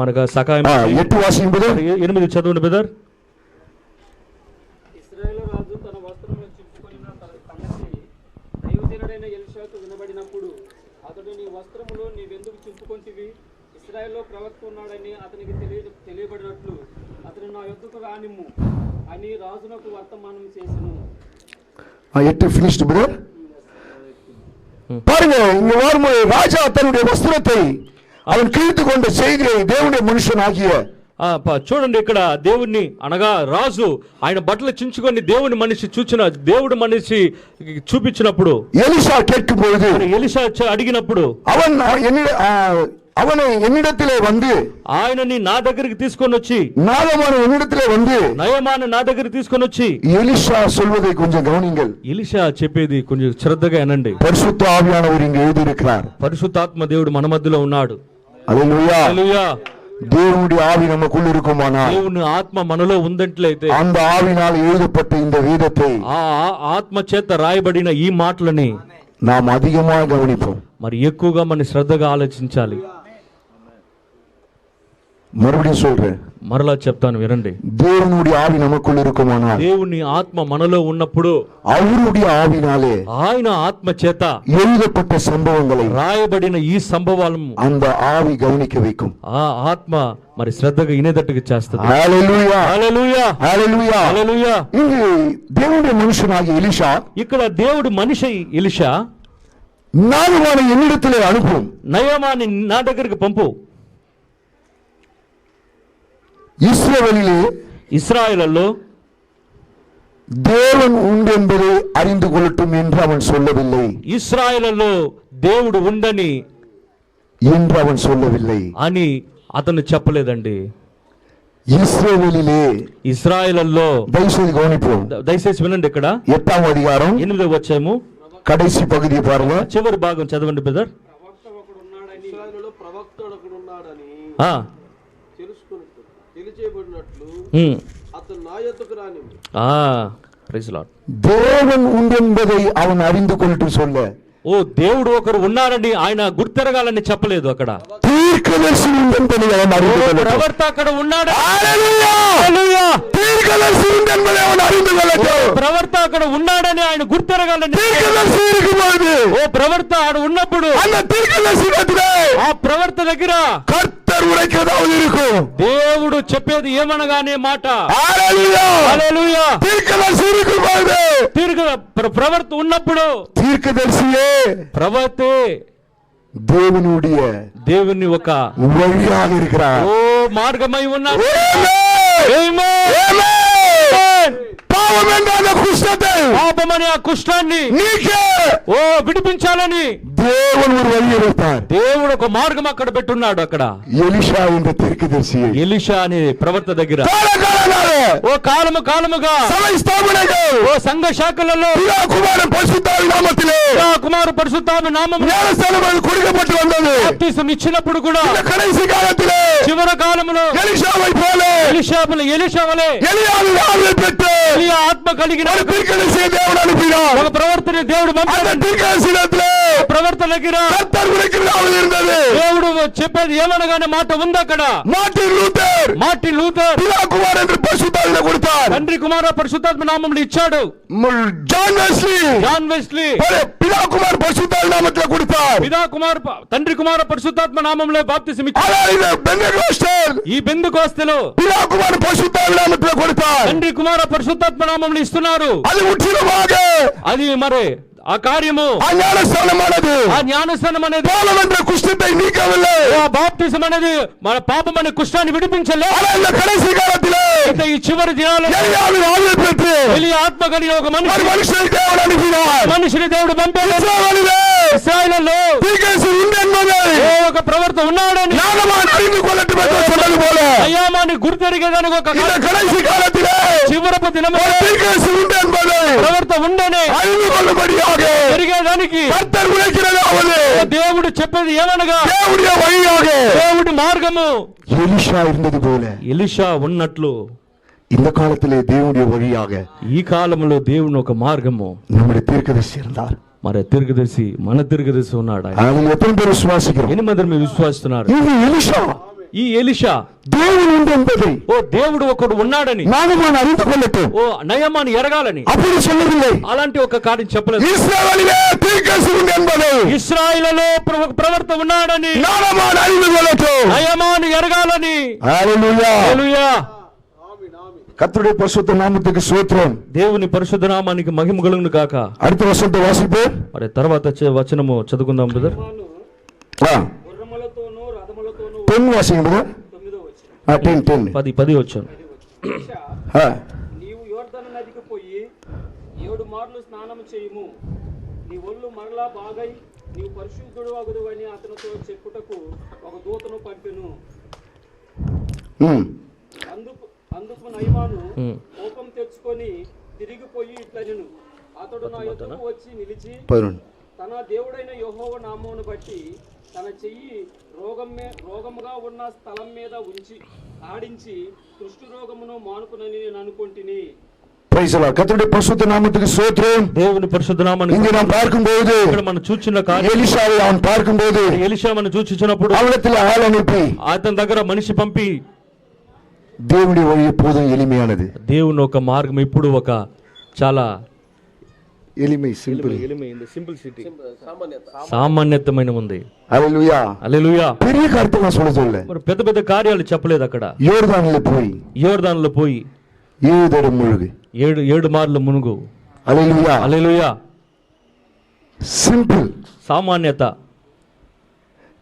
మనకు సహాయం 8 వాసింబుదు 8 చదవండి బ్రదర్. ఇశ్రాయేలు రాజు తన వస్త్రములను చింపుకొనిన తన సంగతి దైవజనుడైన ఎలీషాకు వినబడినప్పుడు, అతడు నీ వస్త్రములు నీవెందుకు చింపుకొంటివి? ఇశ్రాయేల్లో ప్రవక్త ఉన్నాడని అతనికి తెలియబడినట్లు అతను నా యొద్దకు రానిమ్ము అని రాజునకు వర్తమానం చేసెను. 8 finished brother. பாருங்க, இங்க வரும்போது ராஜா தன்னுடைய வஸ்திரத்தை அவன் கிழித்து கொண்ட செய்தியை தேவனுடைய மனுஷன் ஆகிய చూడండి, ఇక్కడ దేవుణ్ణి అనగా రాజు ఆయన బట్టలు చించుకొని దేవుని మనిషి దేవుడు మనిషి చూపించినప్పుడు எலிசா கேட்கும் பொழுது, ఎలీషా అడిగినప్పుడు அவனை என்னிடத்திலே வந்து, ఆయనని నా దగ్గరికి తీసుకొని వచ్చి, நாகமான என்னிடத்திலே வந்து, నయమాన్ని నా దగ్గరికి తీసుకొని వచ్చి, எலிசா சொல்வதை கொஞ்சம் கவனிங்கள். ఎలీషా చెప్పేది కొంచెం శ్రద్ధగా వినండి. பரிசுத்த ஆவியானவர் இங்கே எழுதியிருக்கிறார். పరిశుద్ధాత్మ దేవుడు మన మధ్యలో ఉన్నాడు. அல்லேலூயா. హల్లెలూయా. தேவனுடைய ஆவி நமக்குள் இருக்குமானால், దేవుని ఆత్మ మనలో ఉందంట్లయితే, அந்த ஆவினால் எழுதப்பட்ட இந்த வேதத்தை ఆ ఆత్మ చేత రాయబడిన ఈ మాటలని நாம் அதிகமாக கவனிப்போம். మరి ఎక్కువగా మన శ్రద్ధగా ఆలోచించాలి. மறுபடியும் சொல்றேன், మరలా చెప్తాను వినండి. தேவனுடைய ஆவி நமக்குள் இருக்குமானால், దేవుని ఆత్మ మనలో ఉన్నప్పుడు அவருடைய ஆவினாலே ఆయన ఆత్మ చేత எழுதப்பட்ட சம்பவங்களை రాయబడిన ఈ సంభవాలను அந்த ஆவி கவனிக்க வைக்கும். ఆ ఆత్మ మరి శ్రద్ధగా వినేటట్టుగా చేస్తుంది. ஹalleluya, హల్లెలూయా. ஹalleluya. హల్లెలూయా. இங்கு தேவனுடைய மனுஷனாகிய எலிசா, ఇక్కడ దేవుడు మనిషి ఎలీషా, நாகமானை என்னிடத்திலே அனுப்பும், నయమాన్ని నా దగ్గరికి పంపు, இஸ்ரவேலிலே ఇశ్రాయేలులో தேவன் உண்டு என்பதை அறிந்து கொள்ளட்டும் என்று அவன் சொல்லவில்லை. ఇశ్రాయేలులో దేవుడు ఉండని என்று அவன் சொல்லவில்லை అని అతను చెప్పలేదండి. இஸ்ரவேலிலே, ఇశ్రాయేలులో தயவுசெய்து கவனிப்போம். దయచేసి వినండి. ఇక్కడ 8వ அதிகாரம் 8వ వచ్చాము, கடைசி பகுதியை பாருங்க. చివరి భాగం చదవండి బ్రదర్. ప్రవక్త ఒకడున్నాడని తెలియచేయబడినట్లు అతను నా యొద్దకు రానిమ్ము. Praise lord. தேவன் உண்டு என்பதை அவன் அறிந்து கொள்ளட்டும் சொல்ல, ఓ దేవుడు ఒకరు ఉన్నారని ఆయన గుర్తెరగాలని చెప్పలేదు. అక్కడ தீர்க்கதரிசி உண்டென்பதை அவன் அறிந்து கொள்ளட்டும். ప్రవర్త అక్కడ ఉన్నాడు. హల్లెలూయా. హల్లెలూయా. தீர்க்கதரிசி உண்டென்பதை அவன் அறிந்து கொள்ளட்டும். ప్రవర్త అక్కడ ఉన్నాడని ఆయన గుర్తెరగాలని. தீர்க்கதரிசி இருக்கும்போது, ఓ ప్రవర్త ఆడ ఉన్నప్పుడు அந்த தீர்க்கதரிசியிடத்திலே ఆ ప్రవర్త దగ్గర கர்த்தர் உரைக்கிறதாவது இருக்கும். దేవుడు చెప్పేది ఏమనగానే మాట. హల్లెలూయా. హల్లెలూయా. தீர்க்கதரிசி இருக்கும்போது, ప్రవర్త ఉన్నప్పుడు தீர்க்கதரிசியே ప్రవర్తే దేవుని ఒక வழியாக இருக்கிறார். ఓ మార్గమై ఉన్నాడు. ஆமென். ఆమేన్. பாவம் என்ற அந்த குஷ்டத்தை పాపమనే ఆ కుష్ఠాన్ని நீக்க ఓ విడిపించాలని தேவன் ஒரு வழியை வைத்தார். దేవుడు ఒక మార్గం అక్కడ పెట్టున్నాడు. అక్కడ எலிஷா என்ற தீர்க்கதரிசியை ఎలీషా అనే ప్రవర్త దగ్గర காலகாலமாக ఓ కాలముగా சபை ஸ்தாபனைகள் ఓ సంఘ శాఖలలో பிதா குமாரன் பரிசுத்தாவி நாமத்திலே కుమారు పరిశుద్ధాత్మ నామములో ஞானஸ்நானம் கொடுக்கப்பட்டு வந்தது. బాప్తిసం ఇచ్చినప్పుడు కూడా இந்த கடைசி காலத்திலே చివరి కాలములో எலிஷாவை போல ఎలీషా వలె எலியாவின் ஆவியை பெற்று ఎలీయా ఆత్మ కలిగిన ஒரு தீர்க்கதரிசியை தேவன் அனுப்பினார். ఒక ప్రవర్తని దేవుడు அந்த పంపాడు. தீர்க்கதரிசியிடத்திலே ప్రవర్త దగ్గర கர்த்தர் உரைக்கிறதாவது இருந்தது. దేవుడు చెప్పేది ఏమనగానే మాట ఉంది అక్కడ. మార్టిన్ లూథర్ பிதா குமாரன் என்று பரிசுத்தாவியை கொடுத்தார். తండ్రి కుమార పరిశుద్ధాత్మ నామములు ఇచ్చాడు. జాన్ వెస్లీ பிதா குமார் பரிசுத்தாவி நாமத்திலே கொடுத்தார். తండ్రి కుమార పరిశుద్ధాత్మ నామములో బాప్తిసం ఇచ్చాడు. ஆனால் இது பெந்தெகோஸ்தேல் ఈ బెందుకోస్తెలో பிதா குமார் பரிசுத்தாவி நாமத்திலே கொடுத்தார். తండ్రి కుమార పరిశుద్ధాత్మ నామములు ఇస్తున్నారు. அது முற்றிலுமாக అది మరి ఆ కార్యము ఆ జ్ఞానస్నానமானது ఆ జ్ఞానస్నానం అనేది பாவம் என்ற குஷ்டத்தை நீக்கவில்லை. ఆ బాప్తిసం అనేది మన పాపం అనే కుష్ఠాన్ని విడిపించలే. ஆனால் இந்த கடைசி காலத்திலே అయితే ఈ చివరి దినాలలో எலியாவின் ஆவியை பெற்று ఎలీయా ఆత్మ కలిగిన ఒక ஒரு మనిషి மனுஷனை தேவன் அனுப்பினார். మనిషిని దేవుడు పంపాడు. இஸ்ரவேலிலே ఇశ్రాయేలులో தீர்க்கதரிசி உண்டு என்பதை ఒక ప్రవర్త ఉన్నాడని ஞானமான் அறிந்து கொள்ளட்டும் என்று சொன்னது போல అయ్యామాని గుర్తెరిగేదానికి ఒక இந்த கடைசி காலத்திலே చివరపు దినము ஒரு தீர்க்கதரிசி உண்டு என்பதை ప్రవర్త ఉండనే அறிந்து கொள்ளும்படியாக పెరిగేదానికి கர்த்தர் உரைக்கிறதாவது దేవుడు చెప్పేది ఏమనగా தேவனுடைய வழியாக దేవుడి మార్గము எலிஷா இருந்தது போல ఎలీషా ఉన్నట్లు இந்த காலத்திலே தேவனுடைய வழியாக ఈ కాలంలో దేవుని ఒక మార్గము நம்முடைய தீர்க்கதரிசி இருந்தார். మరి తిరగదర్శి మన తిరగదర్శి ఉన్నాడు. ఆయన அதில் எத்தனை பேர் விசுவாசிக்கிறோம்? ఎనిమిది మీరు విశ్వాసిస్తున్నారు. இது எலிஷா ఈ ఎలీషా தேவன் உண்டு என்பதை ఓ దేవుడు ఒకడు ఉన్నాడని நாகமான் அறிந்து கொள்ளட்டும் ఓ నయమాన్ని ఎరగాలని அப்படி சொல்லவில்லை. అలాంటి ఒక కార్యం చెప్పలేదు. இஸ்ரவேலிலே தீர்க்கதரிசி உண்டு என்பதை ఇశ్రాయేలులో ప్రవర్త ఉన్నాడని நாகமான் அறிந்து கொள்ளட்டும். నయమాన్ని ఎరగాలని. ஹல்லேலூயா. హల్లెలూయా. கர்த்தருடைய பரிசுத்த நாமத்துக்கு ஸ்தோத்திரம். దేవుని పరిశుద్ధ నామానికి మహిమ కలుగును గాక. அடுத்த வசனத்தை வாசிப்போம். మరి తర్వాత వచనము చదువుకుందాం బ్రదర్. గుర్రములతోనూ రథములతోనూ 10 வாசிங்க brother. 9వ వచనం. 10 వచ్చాను. ఎలీషా, ஆ నీవు యోర్దాను నదికి పోయి 7 మార్లు స్నానము చేయుము, నీ ఒళ్ళు మరలా బాగై నీవు పరిశుద్ధుడు అగుదు అని అతనితో చెప్పుటకు ఒక దూతను పంపెను. ம் అందుకు నయమాను కోపం తెచ్చుకొని తిరిగిపోయి ఇట్లనెను, అతడు నా యొద్దకు వచ్చి నిలిచి 11 తన దేవుడైన యెహోవా నామమును బట్టి తన చెయ్యి రోగముగా ఉన్న స్థలం మీద ఉంచి ఆడించి కుష్టు రోగమును మానుకునని నేను అనుకుంటుని. Praise the Lord. கர்த்தருடைய பரிசுத்த நாமத்துக்கு ஸ்தோத்திரம். దేవుని పరిశుద్ధ నామానికి இங்கே நாம் பார்க்கும்போது ఇక్కడ మనం చూచిన కార్యం எலிஷாவை அவன் பார்க்கும்போது ఎలీషా మనం చూచినప్పుడు அவனிடத்தில் ஆள் அனுப்பி అతని దగ్గర మనిషి పంపి தேவனுடைய வழி எப்போதும் எளிமையானது. దేవుని ఒక మార్గం ఇప్పుడు ఒక చాలా எளிமை சிம்பிள். సామాన్యతమైన ఉంది. ஹல்லேலூயா. హల్లెలూయా. பெரிய காரியத்தை நான் சொல்ல మరి పెద్ద పెద్ద కార్యాలు చెప్పలేదు. అక్కడ யோர்தானிலே போய் యోర్దానులో పోయి 7 தடவை முழுகு. 7 మార్లు మునుగు. ஹல்லேலூயா. హల్లెలూయా. சிம்பிள். సామాన్యత.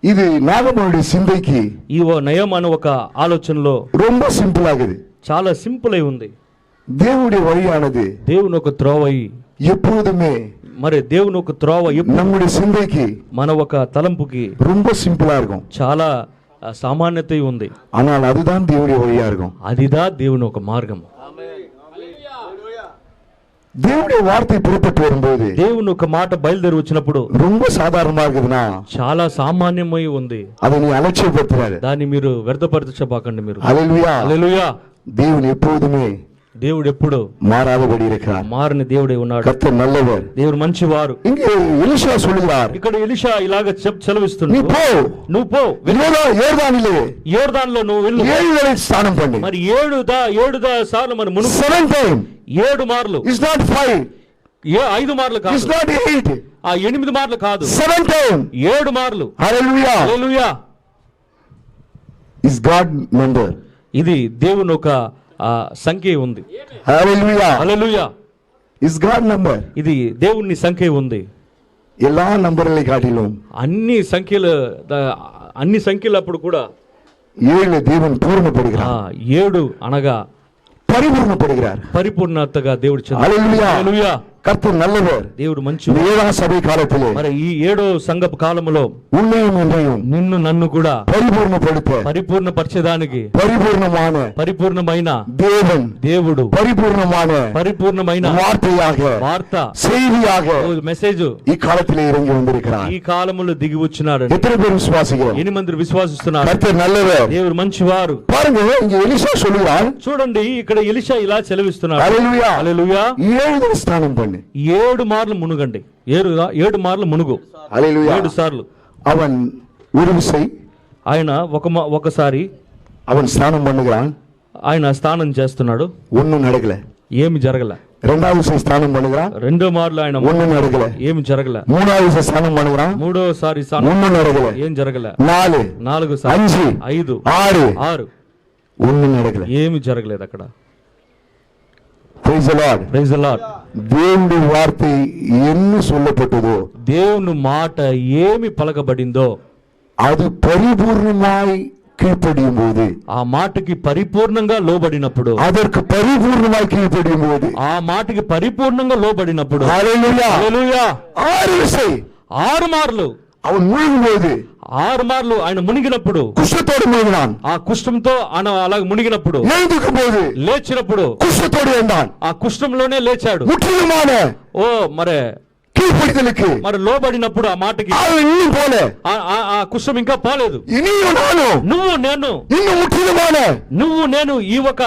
இது நாகமானுடைய சிந்தைக்கு ఈ నయమాను ఒక ఆలోచనలో ரொம்ப சிம்பிள் ஆகுது. చాలా సింపుల్ అయి ఉంది. தேவனுடைய வழியானது దేవుని ఒక త్రోవ எப்போதுமே మరి దేవుని ఒక త్రోవ நம்முடைய சிந்தைக்கு మన ఒక తలంపుకి ரொம்ப சிம்பிளா இருக்கும். చాలా సామాన్యత ఉంది. ஆனால் அதுதான் தேவனுடைய வழியா இருக்கும். అదిదా దేవుని ఒక మార్గం. தேவனுடைய வார்த்தை புறப்பட்டு வரும்போது దేవుని ఒక మాట బయలుదేరి వచ్చినప్పుడు ரொம்ப சாதாரணமா இருக்குதுன்னா చాలా సామాన్యమై ఉంది. அதை நீ అలక్ష్యப்படுத்துறாரு. దాన్ని మీరు వ్యర్థపరచబాకండి. మీరు హల్లెలూయా. హల్లెలూయా. தேவன் எப்போதுமே దేవుడు ఎప్పుడు மாறாதபடி இருக்கிறார். మారని దేవుడే ఉన్నాడు. கர்த்தர் நல்லவர். దేవుడు మంచివారు. இங்கே எலிஷா சொல்லுகிறார், ఇక్కడ ఎలీషా ఇలాగ நீ సెలవిస్తున్నాడు, போ, నువ్వు పో, యోర్దానులో యోర్దానులో నువ్వు వెళ్ళు, 7 వేళ స్నానం పండి. మరి ఏడు సార్లు మన మునుగు 7 టైం. 7 మార్లు, ఇట్స్ నాట్ 5, 5 మార్లు ఇట్స్ కాదు, నాట్ 8, ఆ 8 మార్లు కాదు, 7 టైం. 7 మార్లు. హల్లెలూయా. హల్లెలూయా. Is God number. ఇది దేవుని ఒక సంఖ్య ఉంది. హల్లెలూయా. హల్లెలూయా. Is God number. ఇది దేవుని సంఖ్య ఉంది. எல்லா நம்பர்களை காட்டிலும் అన్ని సంఖ్యలు అప్పుడు కూడా 7 தேவன் பூர்ணப்படுகிறார். 7 అనగా పరిపూర్ణப்படுகிறார். పరిపూర్ణతగా దేవుడు చెందాడు. హల్లెలూయా. హల్లెలూయా. கர்த்தர் நல்லவர். దేవుడు మంచి. 7వ సభ కాలத்திலே మరి ఈ 7వ సంఘపు కాలములో உன்னையும் என்னையும் నిన్ను నన్ను కూడా పరిపూర్ణపరిచేదానికి పరిపూర్ణమైన దేవుడు పరిపూర్ణమైన వార్త செய்தியாக మెసేజ్ ఈ కాలத்திலே இறங்கி வந்திருக்கிறார். ఈ కాలములో దిగి వచ్చినాడు. எத்தனை பேர் விசுவாசிகள்? 8 మంది విశ్వాసిస్తున్నారు. கர்த்தர் நல்லவர். దేవుడు మంచివారు. பாருங்க, இங்க எலிசா சொல்லுகிறார், చూడండి ఇక్కడ ఎలీషా ఇలా సెలవిస్తున్నాడు. హల్లెలూయా. హల్లెలూయా. 7 స్నానం பண்ணு. 7 మార్లు మునుగండి. 7 మార్లు మునుగు. హల్లెలూయా. 7 సార్లు. அவன் ஒரு விசை ఆయన ఒకసారి அவன் ஸ்நானம் பண்ணுகிறான். ఆయన స్నానం చేస్తున్నాడు. ஒண்ணும் நடக்கல. ఏమి జరగల. இரண்டாவது விசை ஸ்நானம் பண்ணுகிறான். 2వ మార్లు ఆయన ஒண்ணும் நடக்கல. ఏమి జరగల. மூணாவது விசை ஸ்நானம் பண்ணுகிறான். 3వసారి స్నానం ஒண்ணும் நடக்கல. ఏం జరగల. 4 4సారి 5 5 6 ஒண்ணும் நடக்கல. ఏమి జరగలేదు అక్కడ. Praise the Lord. Praise the Lord. దేవుని వార్త ఎన్ని சொல்லப்பட்டதோ, దేవుని మాట ఏమి పలకబడిందో అది పరిపూర్ణమై కీழ்పడిயும் போது, ఆ మాటకి పరిపూర్ణంగా లోబడినప్పుడు, அதற்கு పరిపూర్ణమై కీழ்పడిயும் போது, ఆ మాటకి పరిపూర్ణంగా లోబడినప్పుడు, హల్లెలూయా. హల్లెలూయా. 6 విసై 6 మార్లు அவன் முழுகும்போது, 6 మార్లు ఆయన మునిగినప్పుడు, కుష్ఠతోడు మునిగినాన్. ఆ కుష్ఠంతో ఆయన అలా మునిగినప్పుడు, எழுந்துக்கும்போது లేచినప్పుడు కుష్ఠతోడు இருந்தான். ఆ కుష్ఠంలోనే లేచాడు. ముట్టిలుமான మరే కీழ்పడిదలకు మరి లోబడినప్పుడు ఆ మాటకి இன்னும் போல ఆ కుష్ఠం ఇంకా పోలేదు. ఇనియు నాను నువ్వు నేను இன்னும் ముట్టిలుமான నువ్వు నేను ఈ ఒక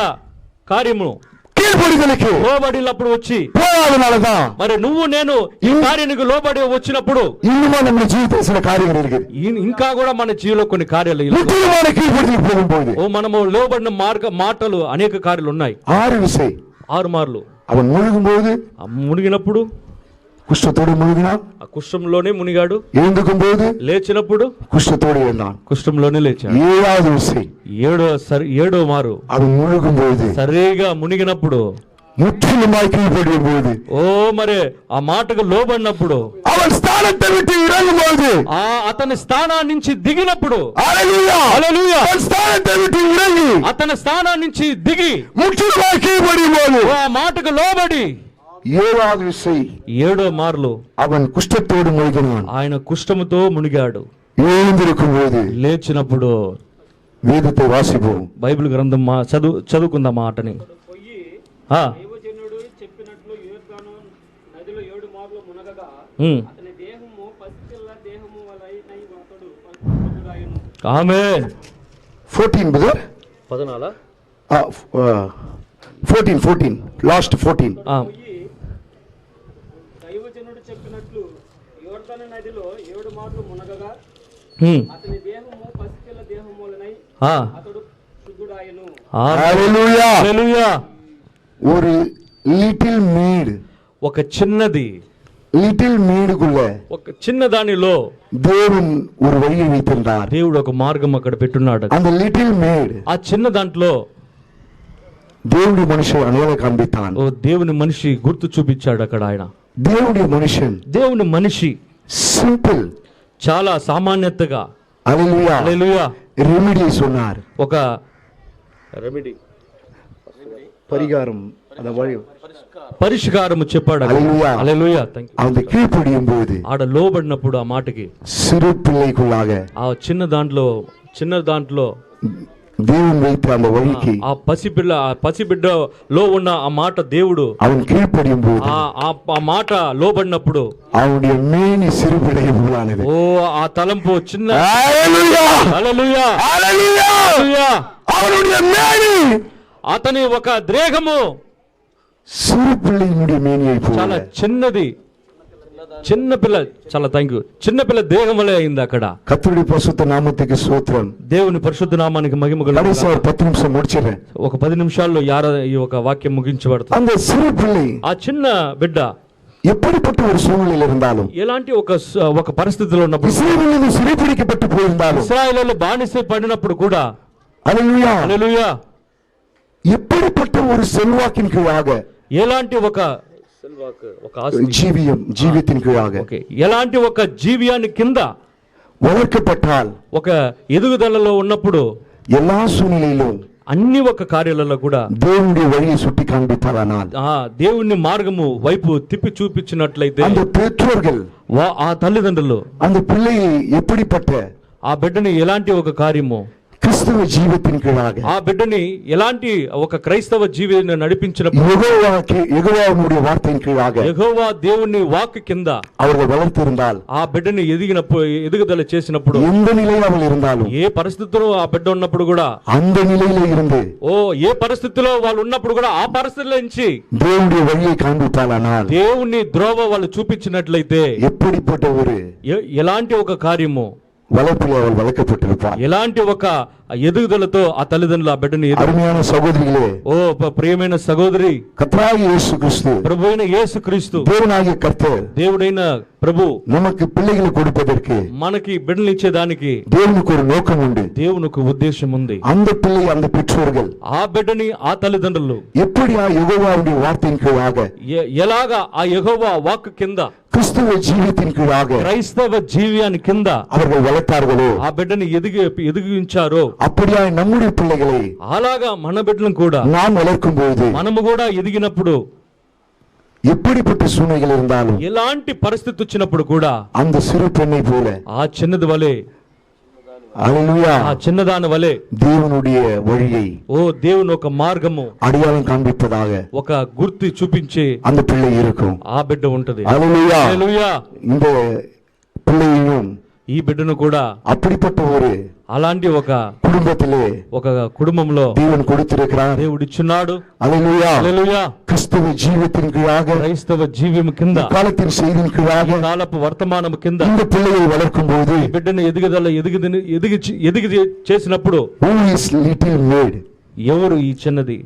కార్యము కీழ்పడిదలకు లోబడినప్పుడు వచ్చి పోయాదనాలதான். మరి నువ్వు నేను ఈ కార్యానికి లోబడి వచ్చినప్పుడు இன்னுமா நம்ம జీవితంలో சில కార్యాలు இருக்குது. ఇంకా కూడా మన జీవితంలో కొన్ని కార్యాలు ముట్టిలుமான కీழ்పడిదలకు போகும்போது మనము లోబడిన మాటలు అనేక కార్యాలు ఉన్నాయి. 6 విసై 6 మార్లు அவன் முழுகும்போது, మునిగినప్పుడు కుష్ఠతోడు మునిగినాன். ఆ కుష్ఠంలోనే మునిగాడు. எழுந்துக்கும்போது లేచినప్పుడు కుష్ఠతోడు இருந்தான். కుష్ఠంలోనే లేచాడు. 7வது విసై 7వ మారు அவன் முழுகும்போது, సరిగా మునిగినప్పుడు, முற்றிலுமாய் கீழ்ப்படியும் போது, మరి ఆ మాటకు లోబడినప్పుడు, அவன் ஸ்தானத்தை விட்டு இறங்கும்போது, అతని స్థానాన్ని నుంచి దిగినప్పుడు, హల్లెలూయా, హల్లెలూయా, அவன் ஸ்தானத்தை விட்டு இறங்கி అతని స్థానాన్ని నుంచి దిగి முற்றிலுமாய் கீழ்ப்படியும் போது, ఆ మాటకు లోబడి 7வது విసై 7వ మార్లు அவன் కుష్ఠతోడు మునిగినాன். ఆయన కుష్ఠముతో మునిగాడు. எழுந்திருக்கும் போது లేచినప్పుడు వేదத்தை వాసిపోం. బైబిల్ గ్రంథం చదువుకుందాం మాటని. దైవజనుడు చెప్పినట్లు యోర్దాను నదిలో 7 మార్లు మునగగా అతని దేహము పసిపిల్ల దేహము వలెనై అతడు పరిశుద్ధుడాయెను. ఆమేన్. 14 బ్రదర్ 14 14 లాస్ట్ 14. దైవజనుడు చెప్పినట్లు యోర్దాను నదిలో 7 మార్లు మునగగా అతని దేహము పసిపిల్ల దేహము వలెనై అతడు శుద్ధుడాయెను. హల్లెలూయా. హల్లెలూయా. ஒரு லிட்டில் மீடு, ఒక చిన్నది, லிட்டில் மீடுக்குள்ள ఒక చిన్న దానిలో தேவன் ஒரு வழியை வைத்திருந்தார். దేవుడు ఒక మార్గం అక్కడ పెట్టున్నాడు. அந்த லிட்டில் மீடு, ఆ చిన్న దాంట్లో దేవుడి మనిషి అడయాళం కాంబితాన్. దేవుని మనిషి గుర్తు చూపించాడు అక్కడ. ఆయన దేవుని మనిషి సింపుల్, చాలా సామాన్యతగా హల్లెలూయా హల్లెలూయా రెమెడీ சொன்னார். ఒక రెమెడీ పరిహారం అద వഴി పరిష్కారం చెప్పాడు. హల్లెలూయా హల్లెలూయా. அந்த கீழ்ப்படியும் போது, ఆడ లోబడినప్పుడు ఆ మాటకి சிறு பிள்ளைக்குள்ளாக ఆ చిన్న దాంట్లో దేవుని వైపు அந்த வழிకి ఆ పసిబిడ్డలో ఉన్న ఆ మాట దేవుడు அவன் கீழ்ப்படியும் போது, ఆ మాట లోబడినప్పుడు அவனுடைய மேனி சிறு பிள்ளையை போலானது. ఆ తలంపు చిన్న. హల్లెలూయా హల్లెలూయా హల్లెలూయా. హల్లెలూయా. அவனுடைய மேனி, అతని ఒక దేహము சிறு பிள்ளையினுடைய மேனியை చాలా போல చిన్నది, చిన్న పిల్ల, చాలా థ్యాంక్ యూ, చిన్న పిల్ల దేహం వలె అయింది అక్కడ. கர்த்தருடைய பரிசுத்த நாமத்துக்கு ஸ்தோத்திரம். దేవుని పరిశుద్ధ నామానికి మహిమ கடைசி కలుగును. ஒரு 10 நிமிஷம் முடிச்சிடுறேன். ఒక 10 నిమిషాల్లో ఈ ఒక వాక్యం ముగించబడుతుంది. அந்த சிறு பிள்ளை ఆ చిన్న బిడ్డ எப்படிப்பட்ட ஒரு சூழ்நிலையில் இருந்தாலும், ఎలాంటి ఒక పరిస్థితిలో ఉన్నప్పుడు, இஸ்ரவேலில் சிறைபிடிக்கப்பட்டு போயிருந்தாலும், ఇశ్రాయేలులో బానిస పడినప్పుడు కూడా, அல்லேலூயா, హల్లెలూయా, எப்படிப்பட்ட ஒரு செல்வாக்கின் கீழாக, ఎలాంటి ఒక ఆస్తి, ஜீவியத்தின் கீழாக ఓకే, ఎలాంటి ఒక జీవియాన్ని కింద வளர்க்கப்பட்டால், ఒక ఎదుగుదలలో ఉన్నప్పుడు, எல்லா சூழ்நிலையிலும் అన్ని ఒక కార్యాలలో కూడా தேவனுடைய வழியை சுட்டி காண்பித்தாரானால், దేవుని మార్గము వైపు తిప్పి చూపించినట్లయితే, அந்த பெற்றோர்கள் ఆ తల్లిదండ్రులు அந்த பிள்ளையை எப்படிப்பட்ட ఆ బిడ్డని ఎలాంటి ఒక కార్యము, கிறிஸ்தவ ஜீவத்தின் கீழாக, ఆ బిడ్డని ఎలాంటి ఒక క్రైస్తవ జీవిని నడిపించినప్పుడు, யெகோவாவுடைய வார்த்தையின் கீழாக యెహోవా దేవుని వాక్ కింద அவர்கள் வளர்த்திருந்தால், ఆ బిడ్డని ఎదుగుదల చేసినప్పుడు, எந்த நிலையில் அவள் இருந்தாலும், ఏ పరిస్థితిలో ఆ బిడ్డ ఉన్నప్పుడు కూడా, அந்த நிலையில இருந்து ఏ పరిస్థితిలో వాళ్ళు ఉన్నప్పుడు కూడా, ఆ పరిస్థితుల నుంచి தேவனுடைய வழியை காண்பித்தாலானால், దేవుని ద్రోవ వాళ్ళు చూపించినట్లయితే, எப்படிப்பட்ட ஒரு ఎలాంటి ఒక కార్యము, வளர்ப்பில் அவள் வளர்க்கப்பட்டிருப்பாள். ఎలాంటి ఒక ఎదుగుదలతో ఆ తల్లిదండ్రులు ఆ బిడ్డని அருமையான சகோதரிகளே, ప్రియమైన సహోదరి, கர்த்தராகிய இயேசு கிறிஸ்து, ప్రభువైన యేసుక్రీస్తు, தேவனாகிய கர்த்தர் దేవుడైన ప్రభు நமக்கு பிள்ளைகளை கொடுப்பதற்கு మనకి బిడ్డలు ఇచ్చేదానికి தேவனுக்கு ஒரு நோக்கம் உண்டு. దేవునికి ఉద్దేశం ఉంది. அந்த பிள்ளை, அந்த பெற்றோர்கள் ఆ బిడ్డని ఆ తల్లిదండ్రులు எப்படியா யெகோவாவுடைய வார்த்தையின் கீழாக, ఎలాగా ఆ యెహోవా వాక్ కింద, கிறிஸ்துவ ஜீவித்தின் கீழாக క్రైస్తవ జీవ్యాన్ని కింద அவர்கள் வளர்த்தார்களோ, ఆ బిడ్డని ఎదిగించారో, அப்படியா நம்முடைய பிள்ளைகளை అలాగా మన బిడ్డలను కూడా நாம் வளர்க்கும் போது మనము కూడా ఎదిగినప్పుడు, எப்படிப்பட்ட சூழ்நிலைகள் இருந்தாலும், ఎలాంటి పరిస్థితి వచ్చినప్పుడు కూడా, அந்த சிறு பெண்ணை போல, ఆ చిన్నది వలె, அல்லேலூயா, ఆ చిన్నదాని వలె, தேவனுடைய வழியை దేవుని ఒక మార్గము, அடையாளம் காண்பிப்பதாக ఒక గుర్తు చూపించి அந்த பிள்ளை இருக்கும். ఆ బిడ్డ ఉంటది. அல்லேலூயா. హల్లెలూయా. இந்த பிள்ளையையும் ఈ బిడ్డను కూడా அப்படிப்பட்ட ஒரு అలాంటి ఒక குடும்பத்திலே కుటుంబంలో தேவன் கொடுத்திருக்கிறார். దేవుడిచ్చున్నాడు. அல்லேலூயா. హల్లెలూయా. கிறிஸ்தவ ஜீவத்தின் கீழாக, క్రైస్తవ జీవ్యం కింద, காலத்தின் செய்தியின் கீழாக కాలపు వర్తమానం కింద இந்த பிள்ளையை వளர்க்கும் போது, ఈ బిడ్డను ఎదిగి చేసినప్పుడు, who is little maid, ఎవరు ఈ చిన్నది,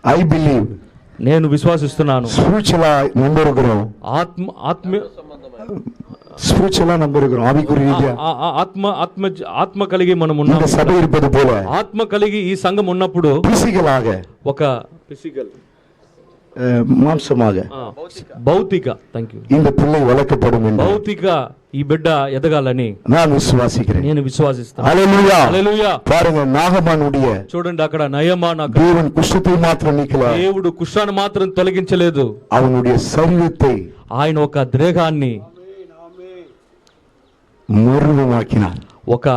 I believe, నేను విశ్వాసిస్తున్నాను, ஸ்பிரிச்சுவலா நம்புகிறோம், ஸ்பிரிச்சுவலா நம்புகிறோம், ஆவிக்குரிய ரீதியா ఆత్మ కలిగి మనం இந்த ఉన్నాం. சபை இருப்பது போல ఆత్మ కలిగి ఈ సంఘం ఉన్నప్పుడు, பிசிக்கலாக, ఒక ఫిజికల్, மாம்சமாக భౌతిక, థ్యాంక్ యూ, இந்த பிள்ளை வளர்க்கப்படும் என்று భౌతిక ఈ బిడ్డ ఎదగాలని நான் విశ్వాసిக்கிறேன். నేను విశ్వాసిస్తాను. ஹல்லேலூயா. హల్లెలూయా. பாருங்க, நாகமானுடைய చూడండి, అక్కడ నయమాన தேவன் குஷ்டத்தை மாத்திரம் நீக்கல, దేవుడు కుష్ఠాన్ని మాత్రం తొలగించలేదు, அவனுடைய சரீரத்தை ఆయన ఒక దేహాన్ని மறுரூபமாக்கினார், ఒక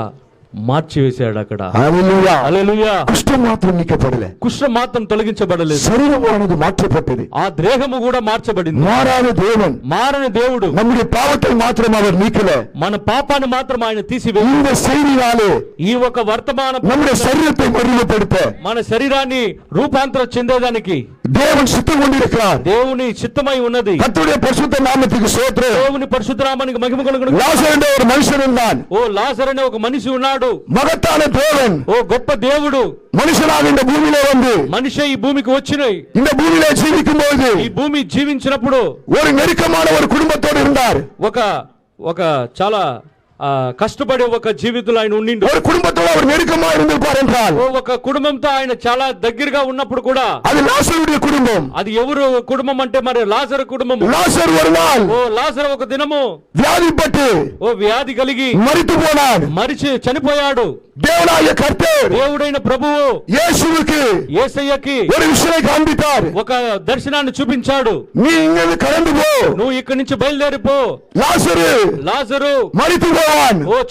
మార్చివేశాడు అక్కడ. ஹல்லேலூயா. హల్లెలూయా. குஷ்டம் மாத்திரம் நீக்கப்படல, కుష్ఠం మాత్రం తొలగించబడలేదు, சரீரமானது மாற்றப்பட்டது. ఆ దేహము కూడా మార్చబడింది. மாறாத தேவன் మారని దేవుడు நம்முடைய பாவத்தை மாத்திரம் அவர் நீக்கல, మన పాపాన్ని మాత్రం ఆయన తీసివేసి, இந்த செய்தினாலே ఈ ఒక వర్తమాన நம்முடைய சரீரத்தை மறுரூபப்படுத்த మన శరీరాన్ని రూపాంతరం చెందేదానికి தேவன் சித்தம் கொண்டிருக்கிறார். దేవుని చిత్తమై ఉన్నది. கர்த்தருடைய பரிசுத்த நாமத்துக்கு ஸ்தோத்திரம். దేవుని పరిశుద్ధ నామానికి మహిమ కలుగును. லாசர் என்ற ஒரு மனுஷன் இருந்தான். లాజరు అనే ఒక మనిషి ఉన్నాడు. மகத்தான தேவன் గొప్ప దేవుడు மனுஷனாக இந்த பூமியிலே வந்து మనిషి ఈ భూమికి వచ్చినాయి. இந்த பூமியிலே ஜீவிக்கும் போது ఈ భూమి జీవించినప్పుడు ஒரு நெருக்கமான ஒரு குடும்பத்தோடு இருந்தார். ఒక చాలా కష్టపడే ఒక జీవితంలో ఆయన ఉండిండు. ஒரு குடும்பத்தோடு அவர் நெருக்கமாக இருந்திருப்பார் என்றால், ఒక కుటుంబంతో ఆయన చాలా దగ్గరగా ఉన్నప్పుడు కూడా, அது லாசருடைய குடும்பம். అది ఎవరు కుటుంబం అంటే మరి లాజరు కుటుంబం. லாசர் ஒரு நாள் లాజరు ఒక దినము வியாதிப்பட்டு వ్యాధి కలిగి மரித்து போனார். మరిచి చనిపోయాడు. தேவனாகிய கர்த்தர் దేవుడైన ప్రభువు இயேசுவுக்கு యేసయ్యకి ஒரு விஷயம் காண்பித்தார். ఒక దర్శనాన్ని చూపించాడు. நீ இங்கிருந்து கடந்து போ, నువ్వు ఇక్కడి నుంచి బయలుదేరిపో. లాజరు மரித்து போவான்.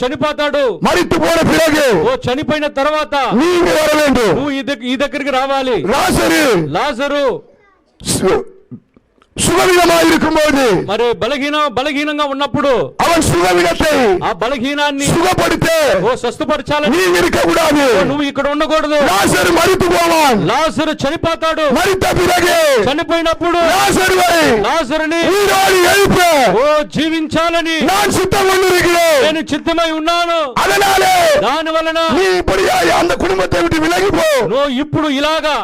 చనిపోతాడు. மரித்து போன பிறகு చనిపోయిన తర్వాత நீ இங்கு வர வேண்டும். నువ్వు ఈ దగ్గరికి రావాలి. లాజరు లాజరు சுகவீனமாக இருக்கும்போது మరి బలహీనంగా ఉన్నప్పుడు அவன் சுகவீனத்தை ఆ బలహీనాన్ని சுகப்படுத்த స్వస్థపరచాలని நீ இருக்கக்கூடாது. నువ్వు ఇక్కడ ఉండకూడదు. லாசரு மரித்து போவான். లాజరు చనిపోతాడు. மரித்த பிறகு చనిపోయినప్పుడు లాజరుని உயிரோடு எழுப்ப జీవించాలని நான் சித்தம் கொண்டிருக்கிறேன். నేను చిత్తమై ఉన్నాను. அதனாலே దాని వలన நீ இப்படியாய் அந்த குடும்பத்தை விட்டு விலகி போ. నువ్వు ఇప్పుడు ఇలాగా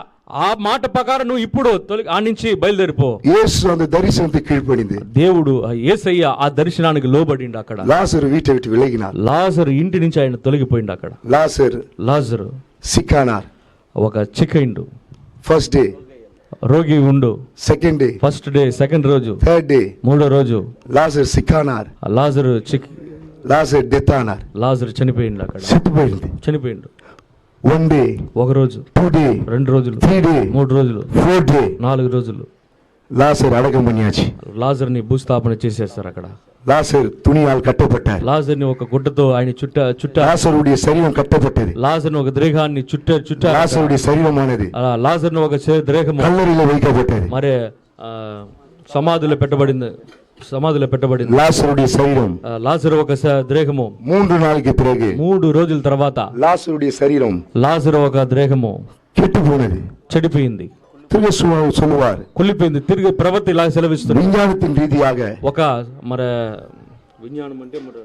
ఆ మాట ప్రకారం నువ్వు ఇప్పుడు ఆ నుంచి బయలుదేరిపో. இயேசு அந்த தரிசனத்துக்கு கீழ்ப்படிந்து దేవుడు యేసయ్య ఆ దర్శనానికి లోబడిండు. అక్కడ லாசரு வீட்டை விட்டு விலகினார். లాజరు ఇంటి నుంచి ఆయన తొలగిపోయిండు. అక్కడ లాజరు సిక్కానార్. ఒక చిక్కయిండు. ఫస్ట్ డే రోగి ఉండు. Second day first day second రోజు. థర్డ్ డే మూడో రోజు లాజరు సిక్కానార్. లాజరు లాజరు డెత్ అన్నారు. లాజరు చనిపోయిండు. అక్కడ చనిపోయిండు. వన్ డే ఒక రోజు. 2 డే 2 రోజులు. 3 డే 3 రోజులు. 4 డే 4 రోజులు. లాజరు అడగం பண்ணியாச்சு. లాజర్ని భూస్థాపన చేసేస్తారు. అక్కడ లాజరు துணியால் கட்டப்பட்டார். లాజర్ని ఒక గుడ్డతో ఆయన చుట్ట లాజరుடைய శరీరం కట్టப்பட்டது. లాజర్ని ఒక దేహాన్ని చుట్ట లాజరుடைய శరీరமானது లాజర్ని ఒక దేహము కల్లరిలో வைக்கப்பட்டது. మరి సమాధిలో పెట్టబడింది. లాజరుடைய శరీరం లాజరు ఒక దేహము 3 నాளுக்கு பிறகு 3 రోజుల తర్వాత లాజరుடைய శరీరం లాజరు ఒక దేహము கெட்டுపోனது. చెడిపోయింది. తిరిగి சொல்லுவார் కుళ్ళిపోయింది. తిరిగి ప్రవృత్తి ఇలా సెలవిస్తుంది. విజ్ఞానத்தின் ரீதியாக ఒక మరి విజ్ఞానం అంటే మరి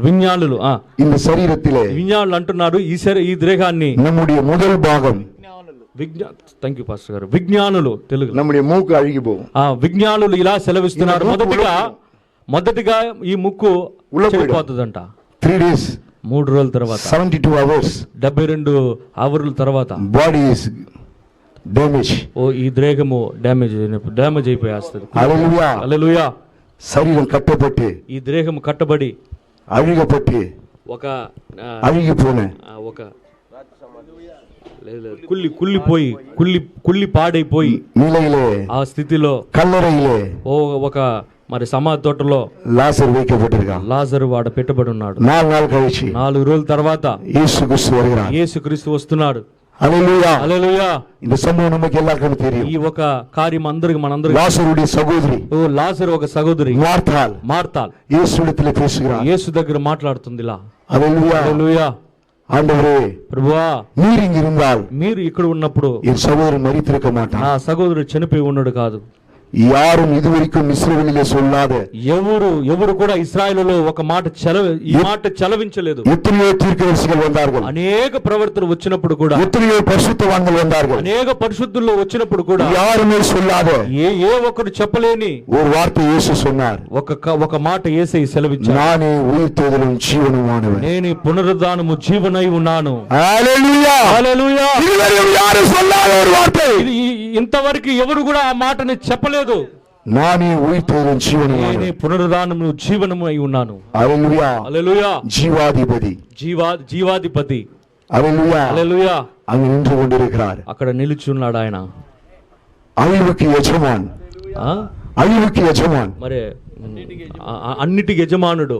విజ్ఞానులు இந்த శరీరத்திலே విజ్ఞానులు అంటున్నారు ఈ దేహాన్ని நம்முடைய முதல் பாகம் థ్యాంక్ యూ పాస్టర్ గారు. విజ్ఞానులు తెలుగు நம்முடைய மூக்கு அழுகி போகும். విజ్ఞానులు ఇలా సెలవిస్తున్నారు. మొదటిగా ఈ ముక్కు చెడిపోతుందంట. 3 days 3 రోజుల తర్వాత 72 hours 72 అవర్ల తర్వాత బాడీ ఇస్ డ్యామేజ్. ఈ దేహము డ్యామేజ్ అయిపోయేస్తుంది. హల్లెలూయా హల్లెలూయా. శరీరం కట్టబట్టి ఈ దేహము కట్టబడి అழுగపట్టి ఒక అழுగిపోనే ఒక కుళ్ళి పాడైపోయి నిలయిలే ఆ స్థితిలో కల్లరైలే ఒక మరి సమాధి తోటలో లాజరు வைக்கப்பட்டிருக்கான். లాజరు వాడ పెట్టబడి ఉన్నాడు. 4 నాள் கழிச்சு 4 రోజుల తర్వాత యేసుక్రీస్తు வருகிறார். యేసుక్రీస్తు వస్తున్నాడు. హల్లెలూయా హల్లెలూయా. இந்த சம்பவம் நமக்கு எல்லாருக்கும் தெரியும். ఈ ఒక కార్యం మనందరికి. లాజరుடைய సహోదరి లాజరు ఒక సహోదరి మార్తాల్ యేసునిடத்தில் பேசுகிறார். యేసు దగ్గర మాట్లాడుతుందిలా. హల్లెలూయా హల్లెలూయా. ஆண்டவரே ప్రభువా நீர் இங்கு இருந்தால் మీరు ఇక్కడ ఉన్నప్పుడు என் சகோதரன் மரித்திருக்க மாட்டான். నా సహోదరుడు చనిపోయి ఉన్నాడు కాదు. யாரும் இதுவரைக்கும் இஸ்ரவேலிலே சொல்லாத ఎవరు కూడా ఇశ్రాయేలులో ఒక మాట చలవించలేదు. எத்தனையோ தீர்க்கதரிசிகள் வந்தார்கள். అనేక ప్రవక్తలు వచ్చినప్పుడు కూడా எத்தனையோ பரிசுத்தவான்கள் வந்தார்கள். అనేక పరిశుద్ధులు వచ్చినప్పుడు కూడా யாருமே சொல்லாத ఏ ఒక్కరు చెప్పలేని ஒரு வார்த்தை இயேசு சொன்னார். ఒక మాట యేసయ్య సెలవిచ్చాడు. நானே உயிர்த்தெழுதலும் ஜீவனுமானவன். నేను పునరుద్ధానము జీవనై ఉన్నాను. హల్లెలూయా హల్లెలూయా. இதுவரை யாரும் சொல்லாத ஒரு வார்த்தை. ఇంతవరకు ఎవరు కూడా ఆ మాటని చెప్పలేదు. నానే ఉయిర్తెழுதலும் జీవనుమానవన్. నేనే పునరుద్ధానము జీవనము అయి ఉన్నాను. హల్లెలూయా హల్లెలూయా. జీవాధిపతి హల్లెలూయా హల్లెలూయా. அங்கு நின்று கொண்டிருக்கிறார். అక్కడ నిలిచి ఉన్నాడు ఆయన. అழிவுக்கு యజమాన్ అழிவுக்கு యజమాన్ మరి అన్నిటికి యజమానుడు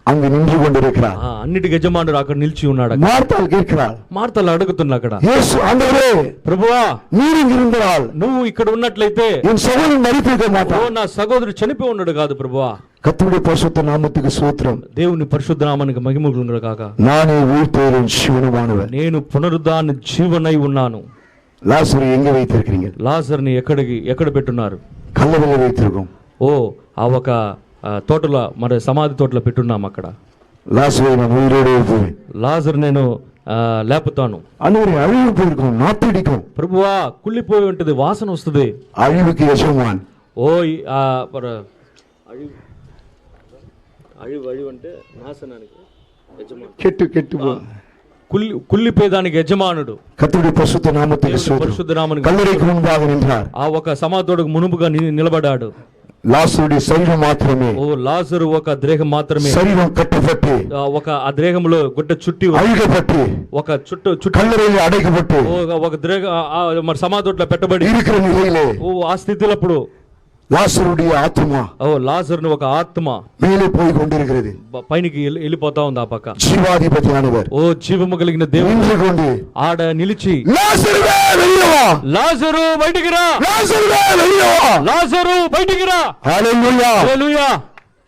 அங்கு நின்று கொண்டிருக்கிறார். అన్నిటికి యజమానుడు అక్కడ నిలిచి ఉన్నాడు. మార్తాల్ கேட்கிறார். మార్తాల్ అడుగుతున్నా అక్కడ, యేసు ఆండవరే ప్రభువా நீர் இங்கு இருந்தால் నువ్వు ఇక్కడ ఉన్నట్లయితే என் சகோதரன் மரித்திருக்க மாட்டான். నా సహోదరుడు చనిపోయి ఉన్నాడు కాదు ప్రభువా. கர்த்தருடைய பரிசுத்த நாமத்துக்கு ஸ்தோத்திரம். దేవుని పరిశుద్ధ నామానికి మహిమ కలుగును గాక. நானே உயிர்த்தெழுதலும் ஜீவனுமானவன். నేను పునరుద్ధాన జీవనై ఉన్నాను. లాజరు எங்க வைத்திருக்கிறீங்க? లాజర్ని ఎక్కడ పెట్టున్నారు? కల్లరిలో வைத்திருக்கோம். ఆ ఒక తోటలో మరి సమాధి తోటలో పెట్టున్నాం అక్కడ. లాజర్ నేను లేపుతాను. అழிவு போயிருக்கும், நாத்தடிக்கும். ప్రభువా కుళ్ళిపోయి ఉంటది, వాసన వస్తుంది. అழிவுக்கு యజమాన్. అழிవు అంటే నాశనానికి యజమాన్. కెట్టు కుళ్ళిపోయేదానికి యజమానుడు. కర్తరుடைய பரிசுத்த நாமத்துக்கு పరిశుద్ధ నామమునకు కల్లరికి ముందుగా నిలిచారు. ఆ ఒక సమాధోడుకు మునుపుగా నిలబడాడు. లాజరుడి శరీరం మాత్రమే, లాజరు ఒక దేహం మాత్రమే, శరీరం కట్టబట్టి ఒక ఆ దేహంలో గుడ్డ చుట్టి అడిగబట్టి ఒక చుట్టూ కల్లరిలో అడగబట్టి ఒక దేహ మరి సమాధోట్లో పెట్టబడి ఆ స్థితిలో అప్పుడు லாசருடைய ஆத்மா ఓ లాజరుని ఒక ఆత్మ மேலே போய் கொண்டிருக்கிறது. పైనికి వెళ్ళిపోతా ఉంది ఆ పక్క. ஜீவாதிபதியானவர் ఓ జీవము కలిగిన దేవుడు நின்று கொண்டு ఆడ నిలిచి லாசருவே வெளியே வா, లాజరు బయటికి రా, லாசருவே வெளியே வா, లాజరు బయటికి రా. ஹalleluya. హల్లెలూయా.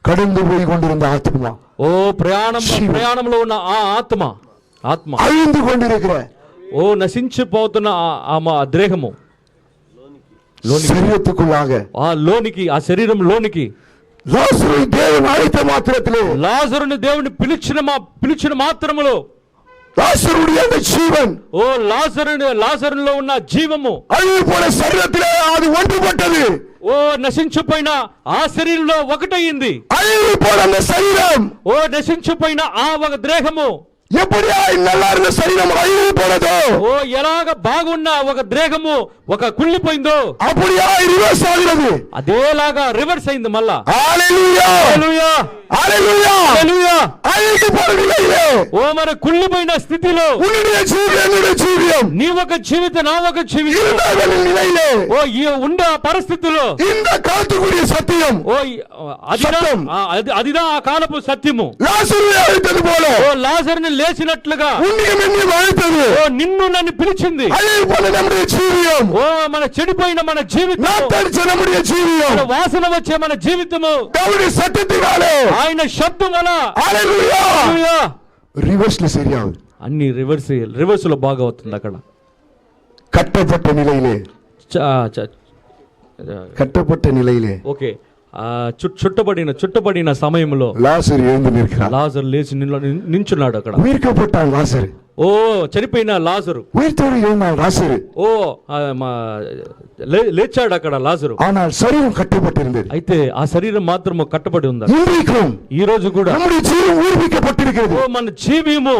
கடந்து போய் கொண்டிருந்த ஆத்மா, ఓ ప్రయాణంలో ఉన్న ఆ ఆత్మ அழிந்து கொண்டிருக்கிற ఓ నశించిపోతున్న ఆ దేహము சரீரத்துக்குள்ளாக ఆ లోనికి, ఆ శరీరం లోనికి லாசரை தேவன் அழைத்த மாத்திரத்திலே లాజరుని దేవుని పిలిచిన మాత్రములో லாசருடைய அந்த ஜீவன், ఓ లాజరులో ఉన్న జీవము அழிவு போன சரீரத்திலே அது ஒன்றுபட்டது. ఓ నశించిపోయిన ఆ శరీరంలో ఒకటయింది. அழிவு போன அந்த சரீரம் ఓ నశించిపోయిన ఆ ఒక దేహము எப்படியாய் நல்லா இருந்த சரீரம் அழிவு போனதோ, ఓ ఎలాగ బాగున్న ఒక దేహము ఒక కుళ్ళిపోయిందో அப்படியாய் ரிவர்ஸ் ஆகிறது. అదేలాగా రివర్స్ అయింది మళ్ళా. ஹalleluya, హల్లెలూయా, ஹalleluya. హల్లెలూయా. அழிவு போன நிலையிலே ఓ మన కుళ్ళిపోయిన స్థితిలో உன்னுடைய ஜீவியம் என்னுடைய ஜீவியம் నీ ఒక జీవితం నా ఒక జీవితం இருந்த நிலையிலே ఓ ఈ ఉండే ఆ పరిస్థితిలో இந்த காலத்துக்குரிய சத்தியம் ఓ అదిదా ఆ కాలపు సత్యము. லாசருவை அழைத்தது போல ఓ లాజరుని లేచినట్లుగా உன்னையும் என்னையும் அழைத்தது. ఓ నిన్ను నన్ను పిలిచింది. அழிவு போன நம்முடைய ஜீவியம், ఓ మన చెడిపోయిన మన జీవితం, நாத்தடிச்ச நம்முடைய మన ஜீவியம் వాసన వచ్చే మన జీవితము அவருடைய சத்தத்தினாலே ఆయన శబ్దం వల్ల ஹalleluya హల్లెలూయా, ரிவர்ஸ்ல சரியாகுது. అన్ని రివర్స్ లో బాగా అవుతుంది. అక్కడ கட்டப்பட்ட நிலையிலே கட்டப்பட்ட நிலையிலே ఓకే చుట్టబడిన సమయంలో லாசர் எழுந்து நிற்கிறார். లాజరు లేచి నించున్నాడు అక్కడ. உயிர்க்கப்பட்டான் லாசர். ఓ చనిపోయిన లాజరు உயிர்த்தோடு எழுந்தான் லாசர். ఓ లేచాడు అక్కడ లాజరు. ஆனால் சரீரம் கட்டப்பட்டிருந்தது. అయితే ఆ శరీరం మాత్రము కట్టబడి ఉంది. இன்றைக்கும் ఈ రోజు కూడా நம்முடைய ஜீவன் உயிர்ப்பிக்கப்பட்டிருக்கிறது. ఓ మన జీవము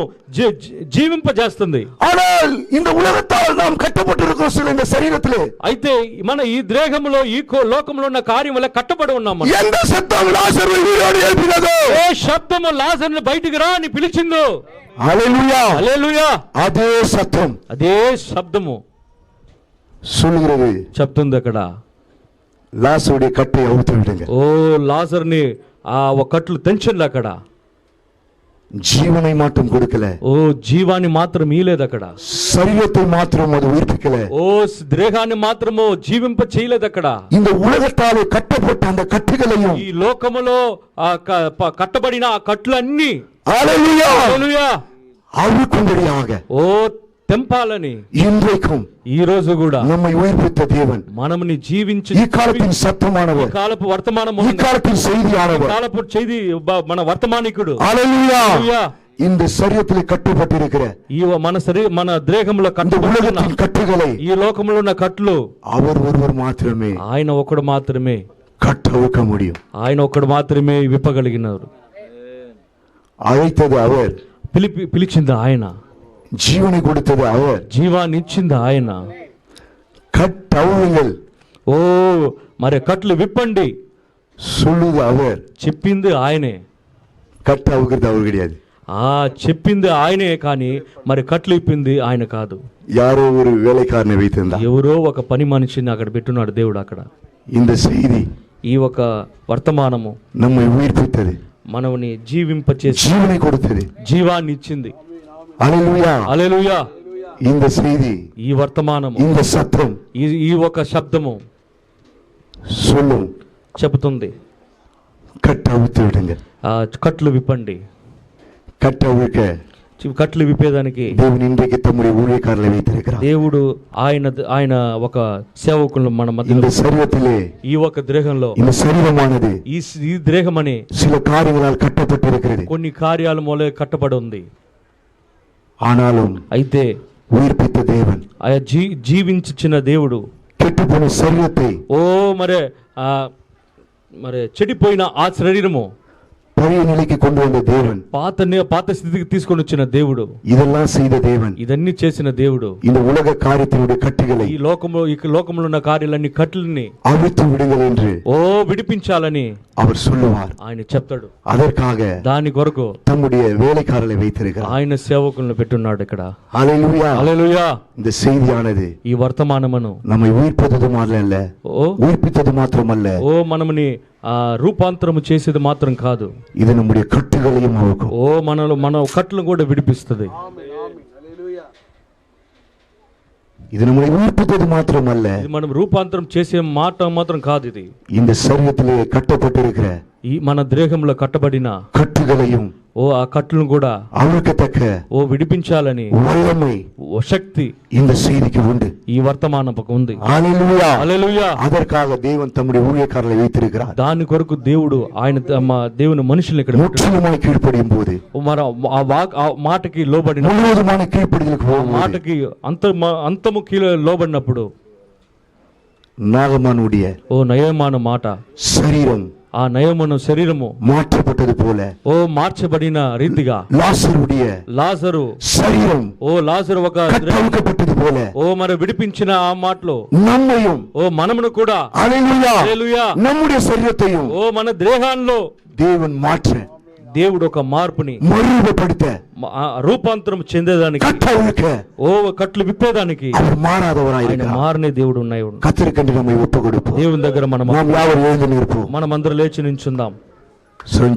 జీవింపజేస్తుంది. ஆனால் இந்த உலகத்தால் நாம் கட்டப்பட்டிருக்கிறோம் சில இந்த சரீரத்திலே. అయితే మన ఈ దేహములో ఈ లోకంలో ఉన్న కార్యం వల్ల కట్టబడి ఉన్నాం. எந்த சத்தம் லாசரை உயிரோடு எழுப்பினதோ, ఏ శబ్దము లాజరుని బయటికి రా అని పిలిచిందో, ஹalleluya, హల్లెలూయా, அதே சத்தம் అదే శబ్దము சொல்லுகிறது, చెప్తుంది అక్కడ லாசருடைய கட்டை அவுத்து விடுங்க. ఓ లాజర్ని ఆ ఒక కట్లు తెంచండి అక్కడ. ஜீவனை மாற்றம் கொடுக்கல, ఓ జీవాన్ని మాత్రం ఈలేదు అక్కడ. சரீரத்தை மாத்திரம் அது உயிர்ப்பிக்கல, ఓ దేహాన్ని మాత్రము జీవింప చేయలేదు అక్కడ. இந்த உலகத்தாலே கட்டப்பட்ட அந்த கட்டுகளையும் ఈ లోకములో కట్టబడిన ఆ కట్లన్నీ ஹalleluya హల్లెలూయా அழுக்கும்படியாக ఓ తెంపాలని இன்றைக்கும் ఈ రోజు కూడా நம்மை உயிர்ப்பித்த தேவன், మనముని జీవించి ఈ కాలத்தின் సత్యమానவர், కాలపు వర్తమానము, ఈ కాలத்தின் செய்தியானவர், కాలపు చేది మన వర్తమానికుడు. ஹalleluya. హల్లెలూయా. இந்த சரீரத்தில் கட்டப்பட்டிருக்கிற ఈ మన దేహంలో இந்த కట్టబడిన உலகத்தின் கட்டுகளை ఈ లోకంలో ఉన్న కట్లు அவர் ஒருவர் మాత్రమే ఆయన ఒక్కడు మాత్రమే கட்டவிழ்க்க முடியும். ఆయన ఒక్కడు మాత్రమే విప్పగలిగినారు. அழைத்தது அவர், పిలిచింది ఆయన, ஜீவனை கொடுத்தது அவர். జీవాన్ని ఇచ్చింది ఆయన. கட்டவுங்கள் ఓ మరి కట్లు విప్పండి சொல்லுது அவர், చెప్పింది ఆయనే. கட்டவுகிறது அவர் கிடையாது. ఆ చెప్పింది ఆయనే, కానీ మరి కట్లు ఇప్పింది ఆయన కాదు. யாரோ ஒரு வேலைக்காரனை வைத்திருந்தார். ఎవరో ఒక పని మనిషిని అక్కడ పెట్టున్నాడు దేవుడు అక్కడ. இந்த செய்தி ఈ ఒక వర్తమానము நம்மை உயிர்ப்பித்தது, మనల్ని జీవింపచేసి ஜீவனை கொடுத்தது, జీవాన్ని ఇచ్చింది. ஹalleluya. హల్లెలూయా. இந்த செய்தி, ఈ వర్తమానము, இந்த சத்தம் ఈ ఒక శబ్దము சொல்லும், చెబుతుంది கட்டவிழ்த்து விடுங்க. ఆ కట్లు విప్పండి. கட்டவிழ்க்க కట్లు విప్పేదానికి தேவன் இன்றைக்கு தம்முடைய ஊழியக்காரர்களை வைத்திருக்கிறார். దేవుడు ఆయన ఒక సేవకులను మన இந்த మధ్యలో, சரீரத்திலே ఈ ఒక దేహంలో, இந்த சரீரமானது ఈ దేహం అనే சில காரியங்களால் கட்டப்பட்டிருக்கிறது. కొన్ని కార్యాల మూలే కట్టబడి ఉంది. ஆனாலும் అయితే உயிர்ப்பித்த தேவன் ఆయన జీవించిన దేవుడు கெட்டுப்போன சரீரத்தை ఓ మరి చెడిపోయిన ఆ శరీరము பழைய நிலைக்கு கொண்டு வந்த தேவன், పాత స్థితికి తీసుకొని వచ్చిన దేవుడు, இதெல்லாம் செய்த தேவன், ఇదన్నీ చేసిన దేవుడు இந்த உலக காரியத்தினுடைய கட்டுகளை ఈ లోకంలో ఉన్న కార్యాలన్నీ కట్లని அவிழ்த்து விடுங்கள் என்று విడిపించాలని அவர் சொல்லுவார். ఆయన చెప్తాడు. அதற்காக దాని కొరకు தம்முடைய வேலைக்காரரை வைத்திருக்கிறார். ఆయన సేవకులను పెట్టున్నాడు ఇక్కడ. ஹல்லேலூயா, హల్లెలూయా. இந்த செய்தியானது ఈ వర్తమానమును நம்மை உயிர்ப்பித்தது அல்ல, உயிர்ப்பித்தது மாத்திரமல்ல, మనమని రూపాంతరము చేసేది మాత్రం కాదు, இது நம்முடைய கட்டுகளையும் அவுக்கும். మన కట్లను కూడా విడిపిస్తుంది. இது நம்மை உயிர்ப்பித்தது மாத்திரமல்ல, ఇది మనం రూపాంతరం చేసే మాట మాత్రం కాదు. ఇది இந்த சரீரத்திலே கட்டப்பட்டிருக்கிற ఈ మన దేహంలో కట్టబడిన கட்டுகளையும் ఆ కట్లను కూడా அவிழ்க்கத்தக்க విడిపించాలని வல்லமை శక్తి இந்த செய்திக்கு உண்டு, ఈ వర్తమానముకు ఉంది. ஹல்லேலூயா, హల్లెలూయా. அதற்காக தேவன் தம்முடைய ஊழியக்காரரை வைத்திருக்கிறார். దాని కొరకు దేవుడు దేవుని మనుషుల్ని ఇక్కడ முற்றிலுமாய் கீழ்ப்படியும் போது, ఆ మాటకి లోబడిన முழுவதுமான கீழ்ப்படிதலுக்கு போகும் మాటకి అంతము లోబడినప్పుడు நாகமானுடைய నయమాను మాట, சரீரம் ఆ నయమును శరీరము மாற்றப்பட்டது போல, మార్చబడిన రీతిగా లాజరు శరీరం లాజరు ఒక కట్టవకపట్టదు పోల, మరి విడిపించిన ఆ మాటలో நம்மையும் మనమును కూడా హల్లెలూయా நம்முடைய శరీరத்தையும் మన దేహాల్లో தேவன் மாற்ற, దేవుడు ఒక మార్పుని మరుగపడిత, రూపాంతరం చెందేదానికి, కట్లు విప్పేదానికి அவர் மாறாதவராய் இருக்கிறார். మారనే దేవుడు ఉన్నాయి. கர்த்தருக்கு நம்மை ஒப்புக்கொடுப்போம். దేవుని దగ్గర நாம் யாவரும் எழுந்து நிற்போம். మనమందరం లేచి నించుందాం.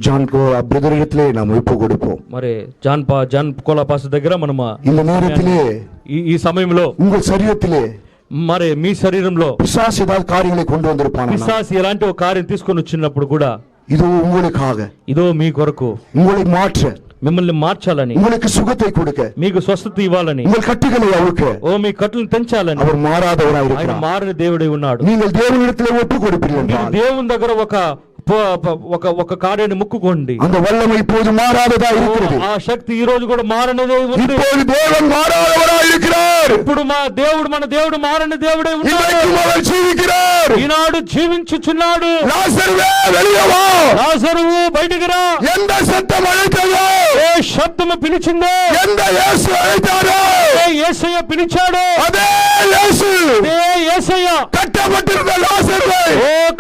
ஜான்கோ பிரதரிடத்திலே நாம் ஒப்பு கொடுப்போம். మరి జాన్ కోలా పాస్టర్ దగ్గర మనం இந்த நேரத்திலே ఈ సమయంలో உங்கள் శరీరத்திலே మరి మీ శరీరంలో పిశాచు ఏதாவது కార్యాలు கொண்டு வந்திருப்பான். పిశాచు ఎలాంటి ఒక కార్యం తీసుకొని వచ్చినప్పుడు కూడా இதோ உங்களுக்காக, ఇదో మీ కొరకు, உங்களை மாற்ற, మిమ్మల్ని మార్చాలని, உங்களுக்கு சுகத்தை கொடுக்க, మీకు స్వస్థత ఇవ్వాలని, உங்கள் கட்டுகளை அவுக்க, మీ కట్టులను తెంచాలని அவர் మారాதவராய் ఆయన இருக்கிறார். మారని దేవుడై ఉన్నాడు. நீங்கள் தேவனிடத்திலே ஒப்பு கொடுப்பீர்கள் మీరు என்றால், దేవుని దగ్గర ఒక కార్యాన్ని ముక్కుకోండి. அந்த வல்லமை இப்போது மாறாததா இருக்கிறது. ఆ శక్తి ఈ రోజు కూడా మారనిదే ఉంది. இப்போது தேவன் மாறாதவராய் இருக்கிறார். ఇప్పుడు మన దేవుడు మారని దేవుడే ఉన్నాడు. அவர் ஜீவிக்கிறார். ఈనాడు జీవించుచున్నాడు. లాజరువే வெளியே வா. లాజరువు బయటికి రా. எந்த சத்தம் அழைத்ததோ, ఏ శబ్దము పిలిచిందో, எந்த இயேசு அழைத்தாரோ, ఏ యేసయ్య పిలిచాడో, அதே இயேசு, ఏ యేసయ్య கட்டப்பட்டிருந்த లాజరుவை,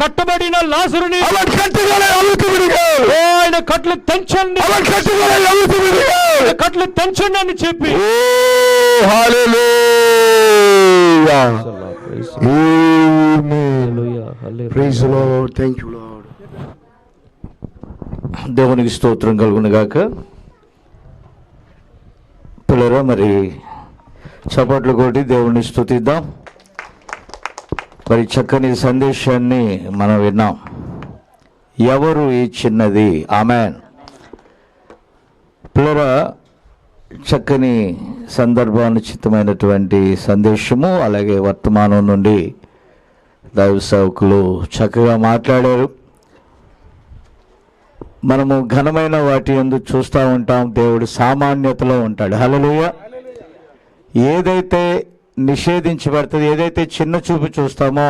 కట్టబడిన లాజరుని அவன் கட்டுகளை அவிழ்த்து விடுங்கள். ఆయన కట్లు తెంచండి, அவன் கட்டுகளை அவிழ்த்து விடுங்கள், కట్లు తెంచండి అని చెప్పి, హల్లెలూయా, ఆమేన్, praise the lord, thank you lord. దేవునికి స్తోత్రం కలుగును గాక. పిల్లరా, మరి చప్పట్లు కొట్టి దేవుని స్తుతిద్దాం. మరి చక్కని సందేశాన్ని మనం విన్నాం. ఎవరు ఈ చిన్నది? ఆమేన్. పిల్లరా, చక్కని సందర్భానుచితమైనటువంటి సందేశము, అలాగే వర్తమానం నుండి దైవ సేవకులు చక్కగా మాట్లాడారు. మనము ఘనమైన వాటి యందు చూస్తూ ఉంటాం, దేవుడు సామాన్యతలో ఉంటాడు. హల్లెలూయా. ఏదైతే నిషేధించబడుతుంది, ఏదైతే చిన్న చూపు చూస్తామో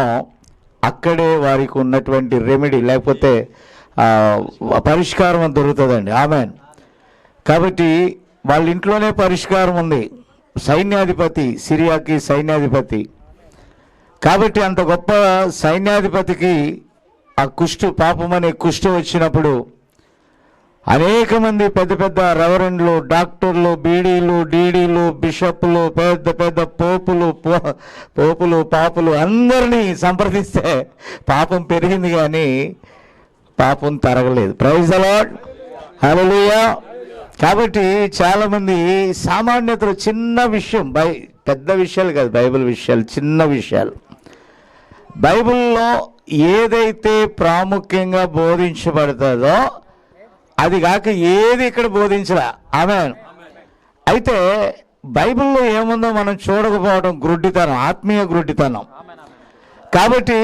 అక్కడే వారికి ఉన్నటువంటి రెమెడీ, లేకపోతే పరిష్కారం దొరుకుతుందండి. ఆమేన్. కాబట్టి వాళ్ళ ఇంట్లోనే పరిష్కారం ఉంది. సైన్యాధిపతి, సిరియాకి సైన్యాధిపతి. కాబట్టి అంత గొప్ప సైన్యాధిపతికి ఆ పాపం అనే కుష్టు వచ్చినప్పుడు అనేక మంది పెద్ద పెద్ద రెవరెండ్లు, డాక్టర్లు, బీడీలు, డీడీలు, బిషప్లు, పెద్ద పెద్ద పోపులు పాపులు అందరినీ సంప్రదిస్తే పాపం పెరిగింది కానీ పాపం తరగలేదు. ప్రైజ్ ది లార్డ్, హల్లెలూయా. కాబట్టి చాలామంది సామాన్యతలు, చిన్న విషయం, పెద్ద విషయాలు కాదు, బైబిల్ విషయాలు, చిన్న విషయాలు. బైబిల్లో ఏదైతే ప్రాముఖ్యంగా బోధించబడుతుందో అది కాక ఏది ఇక్కడ బోధించరా. ఆమేన్. అయితే బైబిల్లో ఏముందో మనం చూడకపోవడం గ్రుడ్డితనం, ఆత్మీయ గ్రుడ్డితనం. కాబట్టి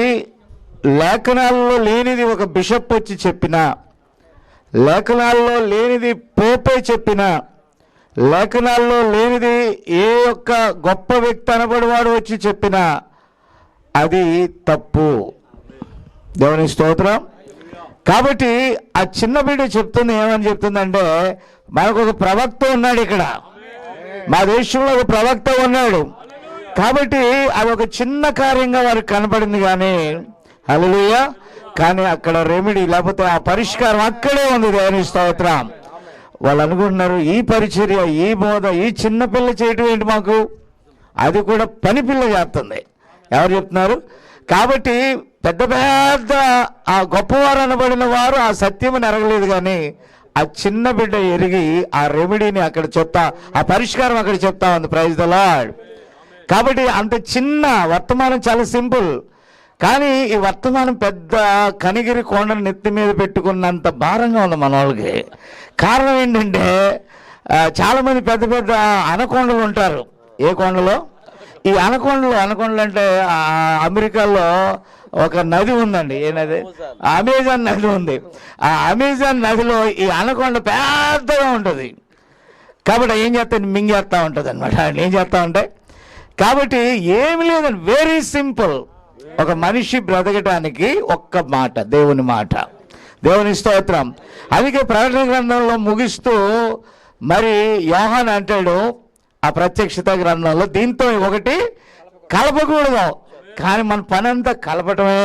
లేఖనాల్లో లేనిది ఒక బిషప్ వచ్చి చెప్పినా, లేఖనాల్లో లేనిది పోపే చెప్పినా, లేఖనాల్లో లేనిది ఏ ఒక్క గొప్ప వ్యక్తి అనబడివాడు వచ్చి చెప్పినా అది తప్పు. దేవుని స్తోత్రం. కాబట్టి ఆ చిన్న బిడ్డ చెప్తుంది, ఏమని చెప్తుందంటే, మనకు ఒక ప్రవక్త ఉన్నాడు ఇక్కడ, మా దేశంలో ఒక ప్రవక్త ఉన్నాడు. కాబట్టి అది ఒక చిన్న కార్యంగా వారికి కనపడింది, కానీ హల్లెలూయా, కానీ అక్కడ రెమెడీ లేకపోతే ఆ పరిష్కారం అక్కడే ఉంది. దేవుని స్తోత్రం. వాళ్ళు అనుకుంటున్నారు, ఈ పరిచర్య, ఈ బోధ, ఈ చిన్న పిల్ల చేయటం ఏంటి మాకు, అది కూడా పని పిల్ల చేస్తుంది. ఎవరు చెప్తున్నారు? కాబట్టి పెద్ద పెద్ద ఆ గొప్పవారు అనబడిన వారు ఆ సత్యము ఎరగలేదు, కానీ ఆ చిన్న బిడ్డ ఎరిగి ఆ రెమెడీని అక్కడ చెప్తా, ఆ పరిష్కారం అక్కడ చెప్తా ఉంది. Praise the lord. కాబట్టి అంత చిన్న వర్తమానం చాలా సింపుల్, కానీ ఈ వర్తమానం పెద్ద కనిగిరి కొండను నెత్తి మీద పెట్టుకున్నంత భారంగా ఉంది మన వాళ్ళకి. కారణం ఏంటంటే, చాలామంది పెద్ద పెద్ద అనకొండలు ఉంటారు. ఏ కొండలో? ఈ అనకొండలు అంటే అమెరికాలో ఒక నది ఉందండి. ఏ నది? అమెజాన్ నది ఉంది. ఆ అమెజాన్ నదిలో ఈ అనకొండ పెద్దగా ఉంటుంది. కాబట్టి ఏం చేస్తా, మింగేస్తూ ఉంటుంది అనమాట. ఏం చేస్తూ ఉంటాయి. కాబట్టి ఏమి లేదండి, వెరీ సింపుల్. ఒక మనిషి బ్రతకటానికి ఒక్క మాట, దేవుని మాట. దేవుని స్తోత్రం. అందుకే ప్రకటన గ్రంథంలో ముగిస్తూ మరి యోహాను అంటాడు ఆ ప్రత్యక్షత గ్రంథంలో, దీంతో ఒకటి కలపకూడదు, కానీ మన పని అంతా కలపటమే.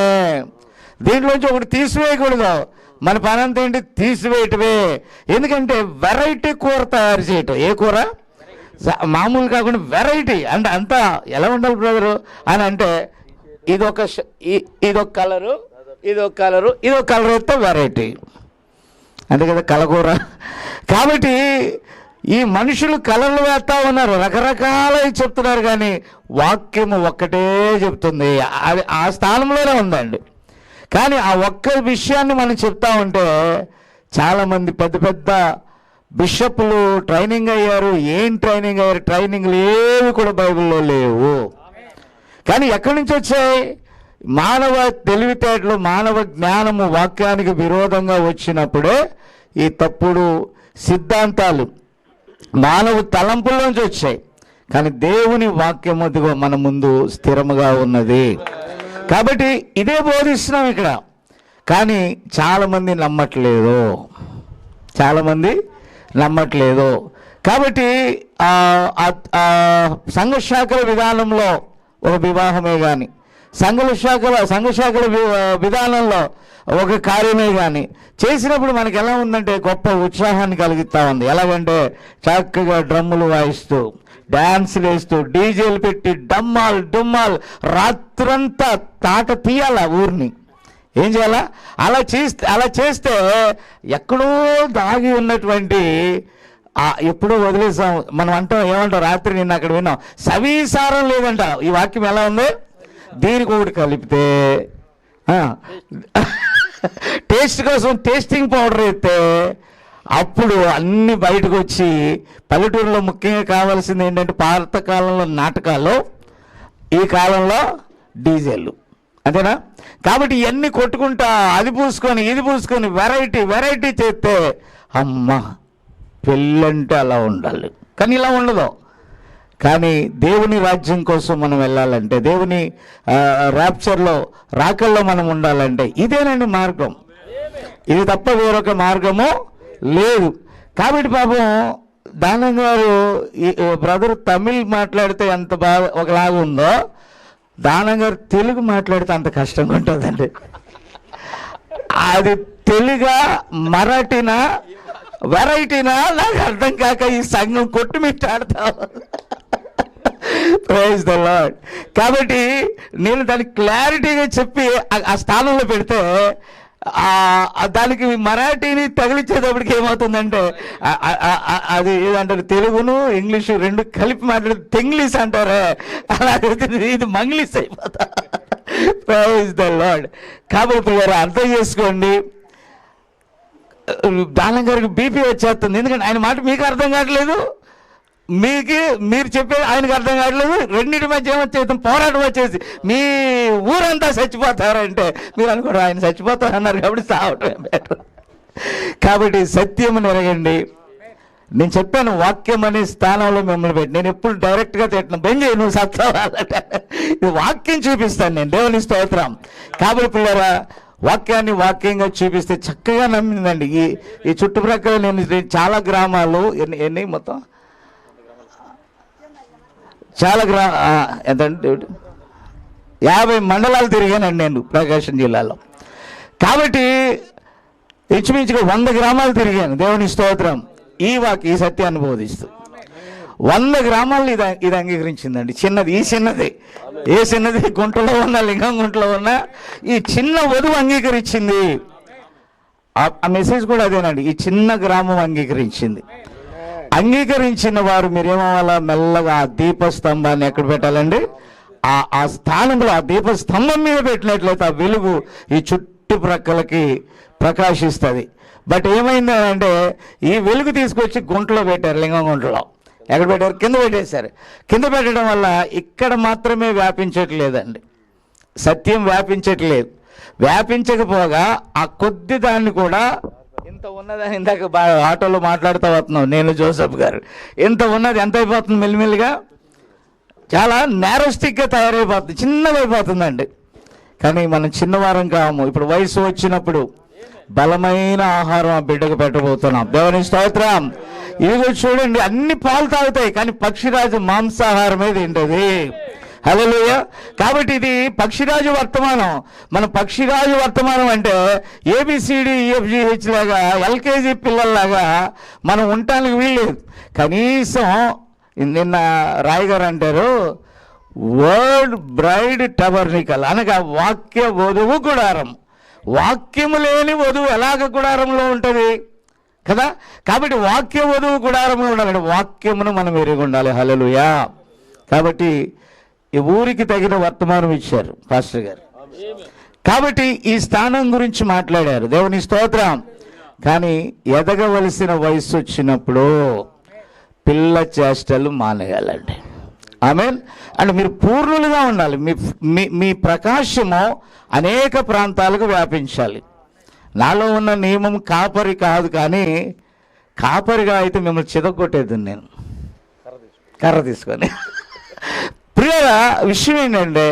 దీంట్లోంచి ఒకటి తీసివేయకూడదు, మన పని అంతా ఏంటి, తీసివేయటమే. ఎందుకంటే వెరైటీ కూర తయారు చేయటం. ఏ కూర? మామూలు కాకుండా వెరైటీ. అంటే అంతా ఎలా ఉండాలి బ్రదరు అని అంటే, ఇదొక కలరు, ఇదొక కలరు, ఇదొక కలర్ అయితే వెరైటీ, అంతే కదా కలకూర. కాబట్టి ఈ మనుషులు కలర్లు వేస్తా ఉన్నారు, రకరకాలవి చెప్తున్నారు, కానీ వాక్యము ఒక్కటే చెప్తుంది. అది ఆ స్థానంలోనే ఉందండి. కానీ ఆ ఒక్క విషయాన్ని మనం చెప్తా ఉంటే చాలామంది పెద్ద పెద్ద బిషప్లు ట్రైనింగ్ అయ్యారు. ఏం ట్రైనింగ్ అయ్యారు? ట్రైనింగ్లు ఏవి కూడా బైబిల్లో లేవు. కానీ ఎక్కడి నుంచి వచ్చాయి? మానవ తెలివితేటలు, మానవ జ్ఞానము వాక్యానికి విరోధంగా వచ్చినప్పుడే ఈ తప్పుడు సిద్ధాంతాలు మానవ తలంపుల్లోంచి వచ్చాయి. కానీ దేవుని వాక్యం అదిగో మన ముందు స్థిరముగా ఉన్నది. కాబట్టి ఇదే బోధిస్తున్నాం ఇక్కడ, కానీ చాలామంది నమ్మట్లేదు. కాబట్టి సంఘశాఖల విధానంలో ఒక వివాహమే కానీ, సంఘశాఖల విధానంలో ఒక కార్యమే కానీ చేసినప్పుడు మనకి ఎలా ఉందంటే గొప్ప ఉత్సాహాన్ని కలిగిస్తూ ఉంది. ఎలాగంటే చక్కగా డ్రమ్ములు వాయిస్తూ, డ్యాన్సులు వేస్తూ, డీజేలు పెట్టి డుమ్మాల్ రాత్రంతా తాట తీయాల ఊరిని. ఏం చేయాలా? అలా చేస్తే ఎక్కడో దాగి ఉన్నటువంటి ఎప్పుడో వదిలేసాం మనం అంటాం. ఏమంటాం? రాత్రి నిన్న అక్కడ విన్నాం, సవిసారం లేదంట. ఈ వాక్యం ఎలా ఉంది? దీనికి ఒకటి కలిపితే టేస్ట్ కోసం టేస్టింగ్ పౌడర్ అయితే అప్పుడు అన్ని బయటకు వచ్చి, పల్లెటూరులో ముఖ్యంగా కావాల్సింది ఏంటంటే పాత కాలంలో నాటకాలు, ఈ కాలంలో డీజేలు, అంతేనా? కాబట్టి ఇవన్నీ కొట్టుకుంటా అది పూసుకొని ఇది పూసుకొని వెరైటీ చేస్తే అమ్మ పెళ్ళంటే అలా ఉండాలి, కానీ ఇలా ఉండదు. కానీ దేవుని రాజ్యం కోసం మనం వెళ్ళాలంటే, దేవుని ర్యాప్చర్లో రాకల్లో మనం ఉండాలంటే ఇదేనండి మార్గం. ఇది తప్ప వేరొక మార్గము లేదు. కాబట్టి పాపం దానం గారు బ్రదర్ తమిళ్ మాట్లాడితే ఎంత బాగా ఒకలాగా ఉందో, దానం గారు తెలుగు మాట్లాడితే అంత కష్టంగా ఉంటుందండి. అది తెలుగా మరాఠీనా వెరైటీనా నాకు అర్థం కాక ఈ సంఘం కొట్టుమిట్టాడతాం. Praise the lord. కాబట్టి నేను దానికి క్లారిటీగా చెప్పి ఆ స్థానంలో పెడితే దానికి మరాఠీని తగిలించేటప్పటికి ఏమవుతుందంటే అది ఏదంటారు, తెలుగును ఇంగ్లీషు రెండు కలిపి మాట్లాడితే తెంగ్లీష్ అంటారే, అలాగైతే ఇది మంగ్లీష్ అయిపోతా. Praise the lord. కాబట్టి మీరు అర్థం చేసుకోండి, దానం గారికి బీపీ వచ్చేస్తుంది. ఎందుకంటే ఆయన మాట మీకు అర్థం కావట్లేదు, మీరు చెప్పేది ఆయనకు అర్థం కావట్లేదు. రెండింటి మధ్య ఏమొచ్చేస్తాం, పోరాటం వచ్చేసి మీ ఊరంతా చచ్చిపోతారంటే మీరు అనుకోండి ఆయన చచ్చిపోతారన్నారు కాబట్టి సావటం బెటర్. కాబట్టి సత్యం ఎరగండి. నేను చెప్పాను వాక్యం అనే స్థానంలో మిమ్మల్ని పెట్టి, నేను ఎప్పుడు డైరెక్ట్గా తిట్టిన బెంజయ్య నువ్వు సత్తావాలంటే ఇది వాక్యం చూపిస్తాను నేను. దేవుని స్తోత్రం. కాబట్టి పిల్లరా వాక్యాన్ని వాక్యంగా చూపిస్తే చక్కగా నమ్మిందండి. ఈ చుట్టుప్రక్కల నేను చాలా గ్రామాలు ఎన్ని మొత్తం చాలా ఎంతంటే 50 మండలాలు తిరిగానండి నేను ప్రకాశం జిల్లాలో. కాబట్టి ఇంచుమించుగా 100 గ్రామాలు తిరిగాను. దేవుని స్తోత్రం. ఈ సత్యాన్ని బోధిస్తూ 100 గ్రామాలను ఇది అంగీకరించిందండి. ఈ చిన్నది గుంటలో ఉన్న లింగం గుంటలో ఉన్న ఈ చిన్న వధువు అంగీకరించింది. ఆ మెసేజ్ కూడా అదేనండి. ఈ చిన్న గ్రామం అంగీకరించింది. అంగీకరించిన వారు మీరేమవ్వాలా, మెల్లగా ఆ దీపస్తంభాన్ని ఎక్కడ పెట్టాలండి, ఆ స్థానంలో ఆ దీపస్తంభం మీద పెట్టినట్లయితే ఆ వెలుగు ఈ చుట్టుప్రక్కలకి ప్రకాశిస్తుంది. బట్ ఏమైందంటే ఈ వెలుగు తీసుకొచ్చి గుంటలో పెట్టారు, లింగం గుంటలో. ఎక్కడ పెట్టారు? కింద పెట్టేశారు. కింద పెట్టడం వల్ల ఇక్కడ మాత్రమే వ్యాపించట్లేదండి, సత్యం వ్యాపించట్లేదు. వ్యాపించకపోగా ఆ కొద్ది దాన్ని కూడా ఇంత ఉన్నదని ఇందాక ఆటోలో మాట్లాడుతూ వస్తున్నాం నేను జోసెఫ్ గారు. ఇంత ఉన్నది ఎంత అయిపోతుంది, మెల్లిమెల్లిగా చాలా నేరోస్టిక్గా తయారైపోతుంది, చిన్నదైపోతుందండి. కానీ మనం చిన్నవారం కాము. ఇప్పుడు వయసు వచ్చినప్పుడు బలమైన ఆహారం ఆ బిడ్డకు పెట్టబోతున్నాం. దేవుని స్తోత్రం. ఇదిగో చూడండి, అన్ని పాలు తాగుతాయి కానీ పక్షిరాజు మాంసాహారమే తింటది. హల్లెలూయా. కాబట్టి ఇది పక్షిరాజు వర్తమానం. మన పక్షిరాజు వర్తమానం అంటే ABCDEFGH లాగా LKG పిల్లల్లాగా మనం ఉండటానికి వీల్లేదు. కనీసం నిన్న రాయ్ గారు అంటారు వర్డ్ బ్రైడ్ టబర్నికల్ అనగా వాక్య వధువు గుడారం. వాక్యము లేని వధువు ఎలాగ గుడారంలో ఉంటుంది కదా. కాబట్టి వాక్య వధువు గుడారంలో ఉండాలంటే వాక్యమును మనం ఎరిగి ఉండాలి. హల్లెలూయా. కాబట్టి ఈ ఊరికి తగిన వర్తమానం ఇచ్చారు పాస్టర్ గారు. కాబట్టి ఈ స్థానం గురించి మాట్లాడారు. దేవుని స్తోత్రం. కానీ ఎదగవలసిన వయసు వచ్చినప్పుడు పిల్ల చేష్టలు మానేయాలండి. ఆమేన్. అంటే మీరు పూర్ణులుగా ఉండాలి. మీ ప్రకాశము అనేక ప్రాంతాలకు వ్యాపించాలి. నాలో ఉన్న నియమం కాపరి కాదు, కానీ కాపరిగా అయితే మిమ్మల్ని చితగొట్టేది నేను కర్ర తీసుకొని. ప్రియ విషయం ఏంటంటే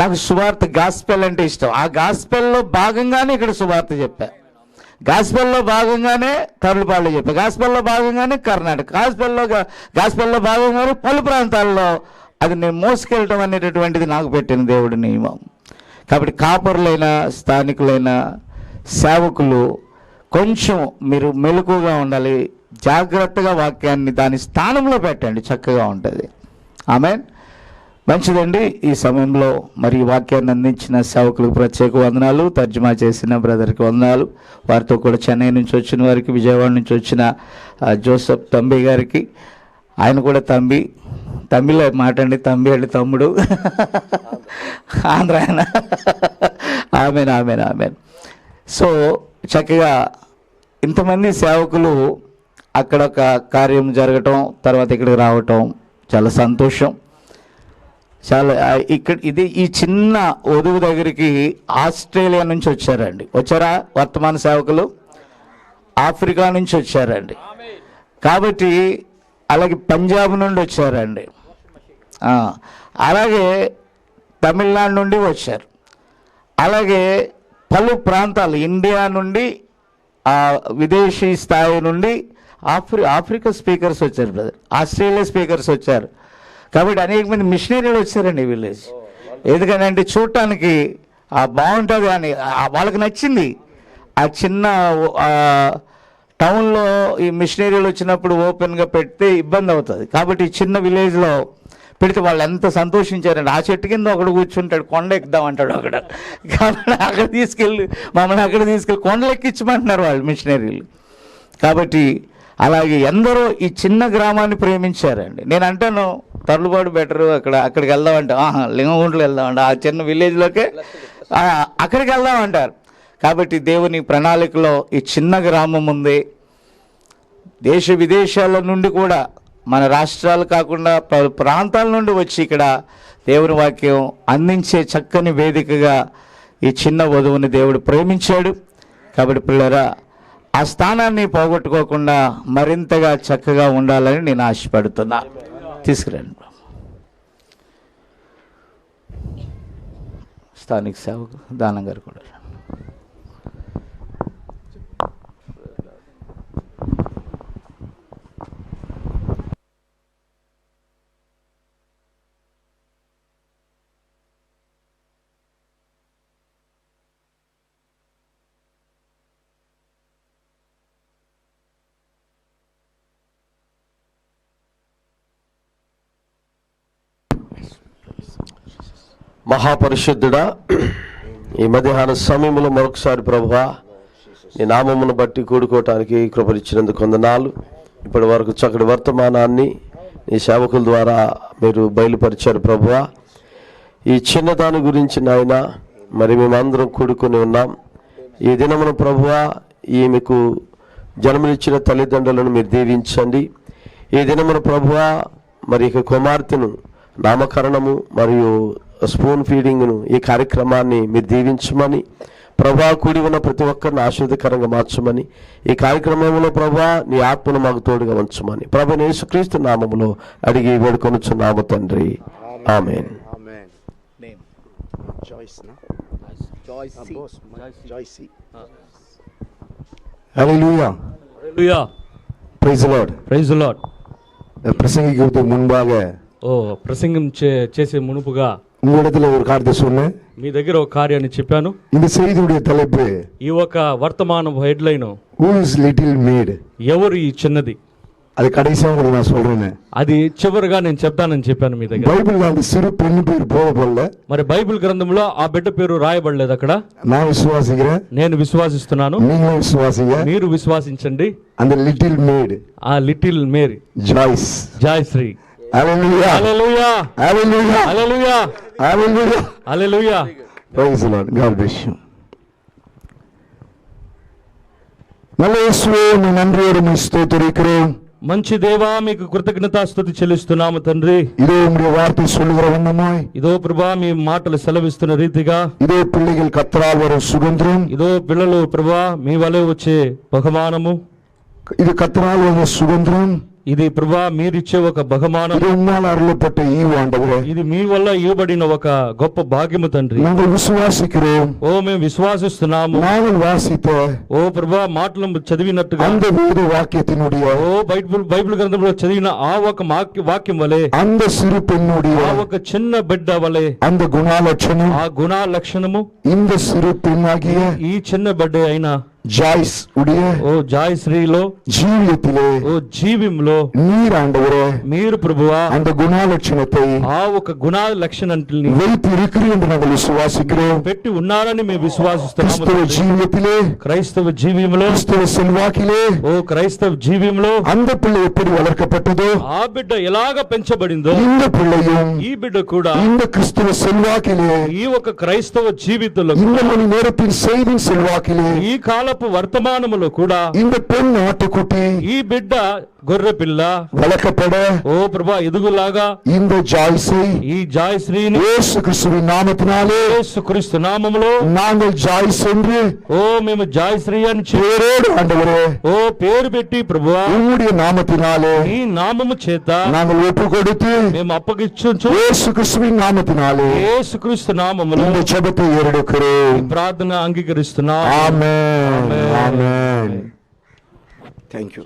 నాకు సువార్త గాస్పెల్ అంటే ఇష్టం. ఆ గాస్పెల్లో భాగంగానే ఇక్కడ సువార్త చెప్పా. గాస్పెల్లో భాగంగానే తరులపాళ్ళు చెప్పా. గాస్పెల్లో భాగంగానే కర్ణాటక, గాస్పెల్లో భాగంగానే పలు ప్రాంతాల్లో అది నేను మోసుకెళ్ళటం అనేటటువంటిది నాకు పెట్టిన దేవుడి నియమం. కాబట్టి కాపరులైన స్థానికులైన సేవకులు కొంచెం మీరు మెలకుగా ఉండాలి. జాగ్రత్తగా వాక్యాన్ని దాని స్థానంలో పెట్టండి, చక్కగా ఉంటుంది. ఆమేన్. మంచిదండి. ఈ సమయంలో మరి ఈ వాక్యాన్ని అందించిన సేవకులకు ప్రత్యేక వందనాలు, తర్జుమా చేసిన బ్రదర్కి వందనాలు, వారితో కూడా చెన్నై నుంచి వచ్చిన వారికి, విజయవాడ నుంచి వచ్చిన జోసెఫ్ తంబి గారికి, ఆయన కూడా తమిళ మాటండి, తంబి అంటే తమ్ముడు, ఆంధ్ర ఆయన. Amen amen amen. సో చక్కగా ఇంతమంది సేవకులు అక్కడ ఒక కార్యం జరగటం, తర్వాత ఇక్కడికి రావటం చాలా సంతోషం. చాలా ఈ చిన్న వధువు దగ్గరికి ఆస్ట్రేలియా నుంచి వచ్చారండి. వచ్చారా వర్తమాన సేవకులు? ఆఫ్రికా నుంచి వచ్చారండి. కాబట్టి అలాగే పంజాబ్ నుండి వచ్చారండి. అలాగే తమిళనాడు నుండి వచ్చారు. అలాగే పలు ప్రాంతాలు ఇండియా నుండి, విదేశీ స్థాయి నుండి ఆఫ్రికా స్పీకర్స్ వచ్చారు బ్రదర్, ఆస్ట్రేలియా స్పీకర్స్ వచ్చారు. కాబట్టి అనేక మంది మిషనరీలు వచ్చారండి ఈ విలేజ్. ఎందుకంటే చూడటానికి బాగుంటుంది అని వాళ్ళకి నచ్చింది. ఆ చిన్న టౌన్లో ఈ మిషనరీలు వచ్చినప్పుడు ఓపెన్గా పెడితే ఇబ్బంది అవుతుంది. కాబట్టి చిన్న విలేజ్లో పెడితే వాళ్ళు ఎంత సంతోషించారండి. ఆ చెట్టు కింద ఒకడు కూర్చుంటాడు, కొండ ఎక్కుదాం అంటాడు ఒకడు. కాబట్టి మమ్మల్ని అక్కడ తీసుకెళ్ళి కొండలు ఎక్కించమంటున్నారు వాళ్ళు మిషనరీలు. కాబట్టి అలాగే ఎందరో ఈ చిన్న గ్రామాన్ని ప్రేమించారండి. నేను అంటాను తర్లుబాటు బెటరు, అక్కడికి వెళ్దామంటే లింగగుంటలో వెళ్దామంట, ఆ చిన్న విలేజ్లోకే అక్కడికి వెళ్దామంటారు. కాబట్టి దేవుని ప్రణాళికలో ఈ చిన్న గ్రామం ఉంది. దేశ విదేశాల నుండి కూడా, మన రాష్ట్రాలు కాకుండా ప్రాంతాల నుండి వచ్చి ఇక్కడ దేవుని వాక్యం అందించే చక్కని వేదికగా ఈ చిన్న వధువుని దేవుడు ప్రేమించాడు. కాబట్టి పిల్లరా, ఆ స్థానాన్ని పోగొట్టుకోకుండా మరింతగా చక్కగా ఉండాలని నేను ఆశపడుతున్నా. తీసుకురండి స్థానిక సేవకు దానం గారు కూడా. మహాపరిశుద్ధుడా, ఈ మధ్యాహ్న సమయంలో మరొకసారి ప్రభువా నీ నామమును బట్టి కూడుకోవటానికి కృపనిచ్చినందుకు వందనాలు. ఇప్పటి వరకు చక్కటి వర్తమానాన్ని నీ సేవకుల ద్వారా మీరు బయలుపరిచారు ప్రభువా. ఈ చిన్నదాని గురించి నాయన మరి మేమందరం కూడుకొని ఉన్నాం. ఈ దినమున ప్రభువా ఈమెకు జన్మనిచ్చిన తల్లిదండ్రులను మీరు దీవించండి. ఈ దినమున ప్రభువా మరి ఇక కుమార్తెను నామకరణము మరియు స్పూన్ ఫీడింగ్ను ఈ కార్యక్రమాన్ని మీరు దీవించమని ప్రభా, కూడి ఉన్న ప్రతి ఒక్కరిని ఆశీర్వదకరంగా మార్చమని, ఈ కార్యక్రమంలో ప్రభా నీ ఆత్మను మాకు తోడుగా ఉంచమని ప్రభు యేసుక్రీస్తు నామములో అడిగి వేడుకొనుచున్నాము తండ్రి, ఆమేన్. హల్లెలూయా, హల్లెలూయా, praise the lord. Praise the lord. பிரசங்கிக்கு முன்பாக ప్రసంగం చేసే మునుపుగా உங்களிடத்தில் ஒரு காரியத்தை சொன்னேன். మీ దగ్గర ఒక కార్యాన్ని చెప్పాను. இந்த செய்தியுடைய தலைப்பு ఈ ఒక వర్తమానం headline Who is little maid? ఎవరు ఈ చిన్నది. அது கடைசியா உங்களுக்கு நான் சொல்றேன். అది చివరిగా నేను చెప్తానని చెప్పాను మీ దగ్గర. బైబిల్ அந்த சிறு பெண் பேர் போடல. మరి బైబిల్ గ్రంథంలో ఆ బిడ్డ పేరు రాయబడలేదు అక్కడ. நான் విశ్వాసిக்கிறேன், నేను విశ్వాసిస్తున్నాను, நீங்களும் విశ్వాసిங்க. మీరు విశ్వాసించండి. அந்த லிட்டில் மேட் ఆ లిటిల్ మేరీ, జాయిస్, జాయశ్రీ. హల్లెలూయా, హల్లెలూయా, హల్లెలూయా, హల్లెలూయా, హల్లెలూయా, హల్లెలూయా. Praise the lord. God bless you. நல்ல இயேசுவே, మీ நன்றியோடு மை ஸ்தோத்திரிக்கிறோம். మంచి దేవా, మీకు కృతజ్ఞతాస్తుతి చెల్లిస్తున్నాము తండ్రి. இதோ உம்முடைய வார்த்தை சொல்லுகிற வண்ணமாய், ఇదో ప్రభా మీ మాటలు సెలవిస్తున్న రీతిగా, இதோ பிள்ளைகள் கர்த்தரால் வரும் சுதந்திரம், ఇదో పిల్లలు ప్రభా మీ వలె వచ్చే బహుమానము, இது கர்த்தரால் வரும் சுதந்திரம், ఇది ప్రభా మీరిచ్చే ఒక బహుమానం, இது உம்மால் அருளப்பட்ட ஈவு ஆண்டவரே. ఇది మీ వల్ల ఇవ్వబడిన ఒక గొప్ప భాగ్యము తండ్రి. நாங்கள் விசுவாசிக்கிறோம். ఓ మేము విశ్వాసిస్తున్నాము. நாங்கள் வாசித்த ఓ ప్రభా మాటలు చదివినట్టుగా, அந்த வேத வாக்கியத்தினுடைய ఓ బైబిల్ గ్రంథంలో చదివిన ఆ ఒక వాక్యం వలె, அந்த சிறு பெண்ணுடைய ఆ ఒక చిన్న బిడ్డ వలె, அந்த குணாலட்சணம், ఆ గుణ లక్షణము இந்த சிறு பெண்ணாகிய ఈ చిన్న బిడ్డ అయిన ஜாய்ஸ் உடைய ఓ జాయశ్రీలో, ஜீவியத்திலே ఓ జీవింలో நீர் ஆண்டவரே మీరు ప్రభువా அந்த குணாலட்சணத்தை ఆ ఒక గుణ లక్షణాన్ని வைத்து இருக்கிறீர் என்று நாங்கள் விசுவாசிக்கிறோம். పెట్టి ఉన్నారని మేము విశ్వాసిస్తున్నాము. கிறிஸ்தவ ஜீவியத்திலே, క్రైస్తవ జీవియంలో, கிறிஸ்தவ செல்வாக்கிலே ఓ క్రైస్తవ జీవియంలో அந்த பிள்ளை எப்படி வளர்க்கப்பட்டதோ ఆ బిడ్డ ఎలాగ పెంచబడిందో இந்த பிள்ளையும் ఈ బిడ్డ కూడా இந்த கிறிஸ்தவ செல்வாக்கிலே, ఈ ఒక క్రైస్తవ జీవితంలో, இந்த மணி நேரத்தின் செய்தின் செல்வாக்கிலே, ఈ కాలపు వర్తమానములో కూడా இந்த பெண் ஆட்டுக்குட்டி ఈ బిడ్డ గొర్రె పిల్ల வளர்க்கப்பட ఓ ప్రభా ఎదుగులాగా இந்த ஜாய்ஸை ఈ జాయశ్రీని இயேசு கிறிஸ்துவின் நாமத்தினாலே యేసుక్రీస్తు నామములో நாங்கள் ஜாய்ஸ் என்று ఓ మేము జాయశ్రీ అని பேரோடு ஆண்டவரே ఓ పేరు పెట్టి ప్రభువా உம்முடைய நாமத்தினாலே ఈ నామము చేత நாங்கள் ஒப்பு கொடுத்து మేము అప్పగించుచు இயேசு கிறிஸ்துவின் நாமத்தினாலே యేసుక్రీస్తు నామములో இந்த ஜெபத்தை ஏறெடுக்கிறோம். ప్రార్థన అంగీకరిస్తున్నా. ஆமென், ஆமென். Thank you.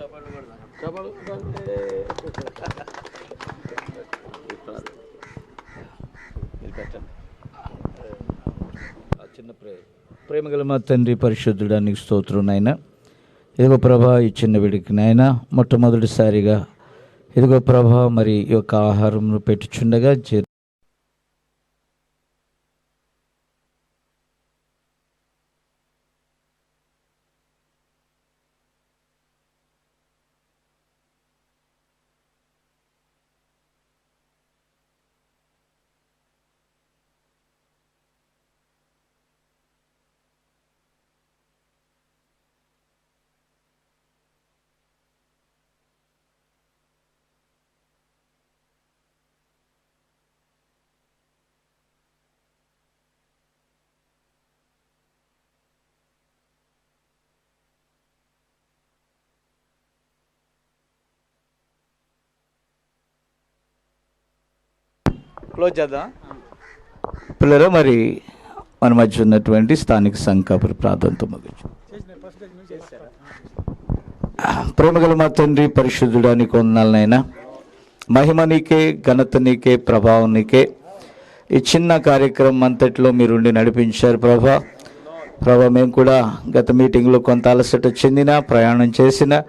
ప్రేమగల మా తండ్రి పరిశుద్ధుడా, నీకు స్తోత్రం నాయన. ఇదిగో ప్రభా, ఈ చిన్న విడికి నాయన మొట్టమొదటిసారిగా ఇదిగో ప్రభా మరి ఈ యొక్క ఆహారంను పెట్టుచుండగా క్లోజ్ చేద్దాం. పిల్లలు మరి మన మధ్య ఉన్నటువంటి స్థానిక సంఘాపురి ప్రార్థనతో ముగించు. ప్రేమగల మా తండ్రి పరిశుద్ధుడా, నీకు వందనాలనైనా. మహిమ నీకే, ఘనత నీకే, ప్రభావం నీకే. ఈ చిన్న కార్యక్రమం అంతట్లో మీరుండి నడిపించారు ప్రభా. మేము కూడా గత మీటింగ్లో కొంత అలసట చెందిన, ప్రయాణం చేసిన,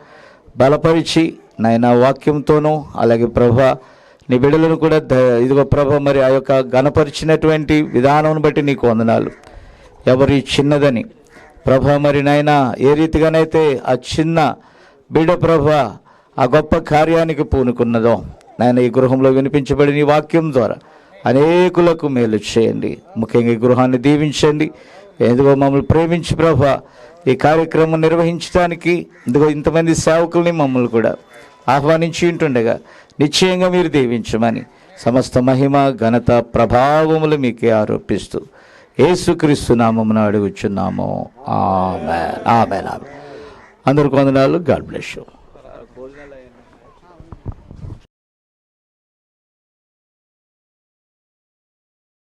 బలపరిచి నాయన వాక్యంతోనూ అలాగే ప్రభా నీ బిడ్డలను కూడా ఇదిగో ప్రభ మరి ఆ యొక్క గణపరిచినటువంటి విధానం బట్టి నీకు వందనాలు. ఎవరి చిన్నదని ప్రభ మరి నాయన ఏ రీతిగానైతే ఆ చిన్న బిడ్డ ప్రభ ఆ గొప్ప కార్యానికి పూనుకున్నదో నాయన ఈ గృహంలో వినిపించబడిన ఈ వాక్యం ద్వారా అనేకులకు మేలు చేయండి. ముఖ్యంగా ఈ గృహాన్ని దీవించండి. ఎందుకో మమ్మల్ని ప్రేమించి ప్రభ ఈ కార్యక్రమం నిర్వహించడానికి ఎందుకో ఇంతమంది సేవకుల్ని మమ్మల్ని కూడా ఆహ్వానించి ఉంటుండగా నిశ్చయంగా మీరు దీవించమని సమస్త మహిమ ఘనత ప్రభావములు మీకే ఆరోపిస్తూ యేసుక్రీస్తు నామమున అడుగుచున్నాము. ఆమేన్. ఆమేన్. అందరికీ వందనాలు. God bless you.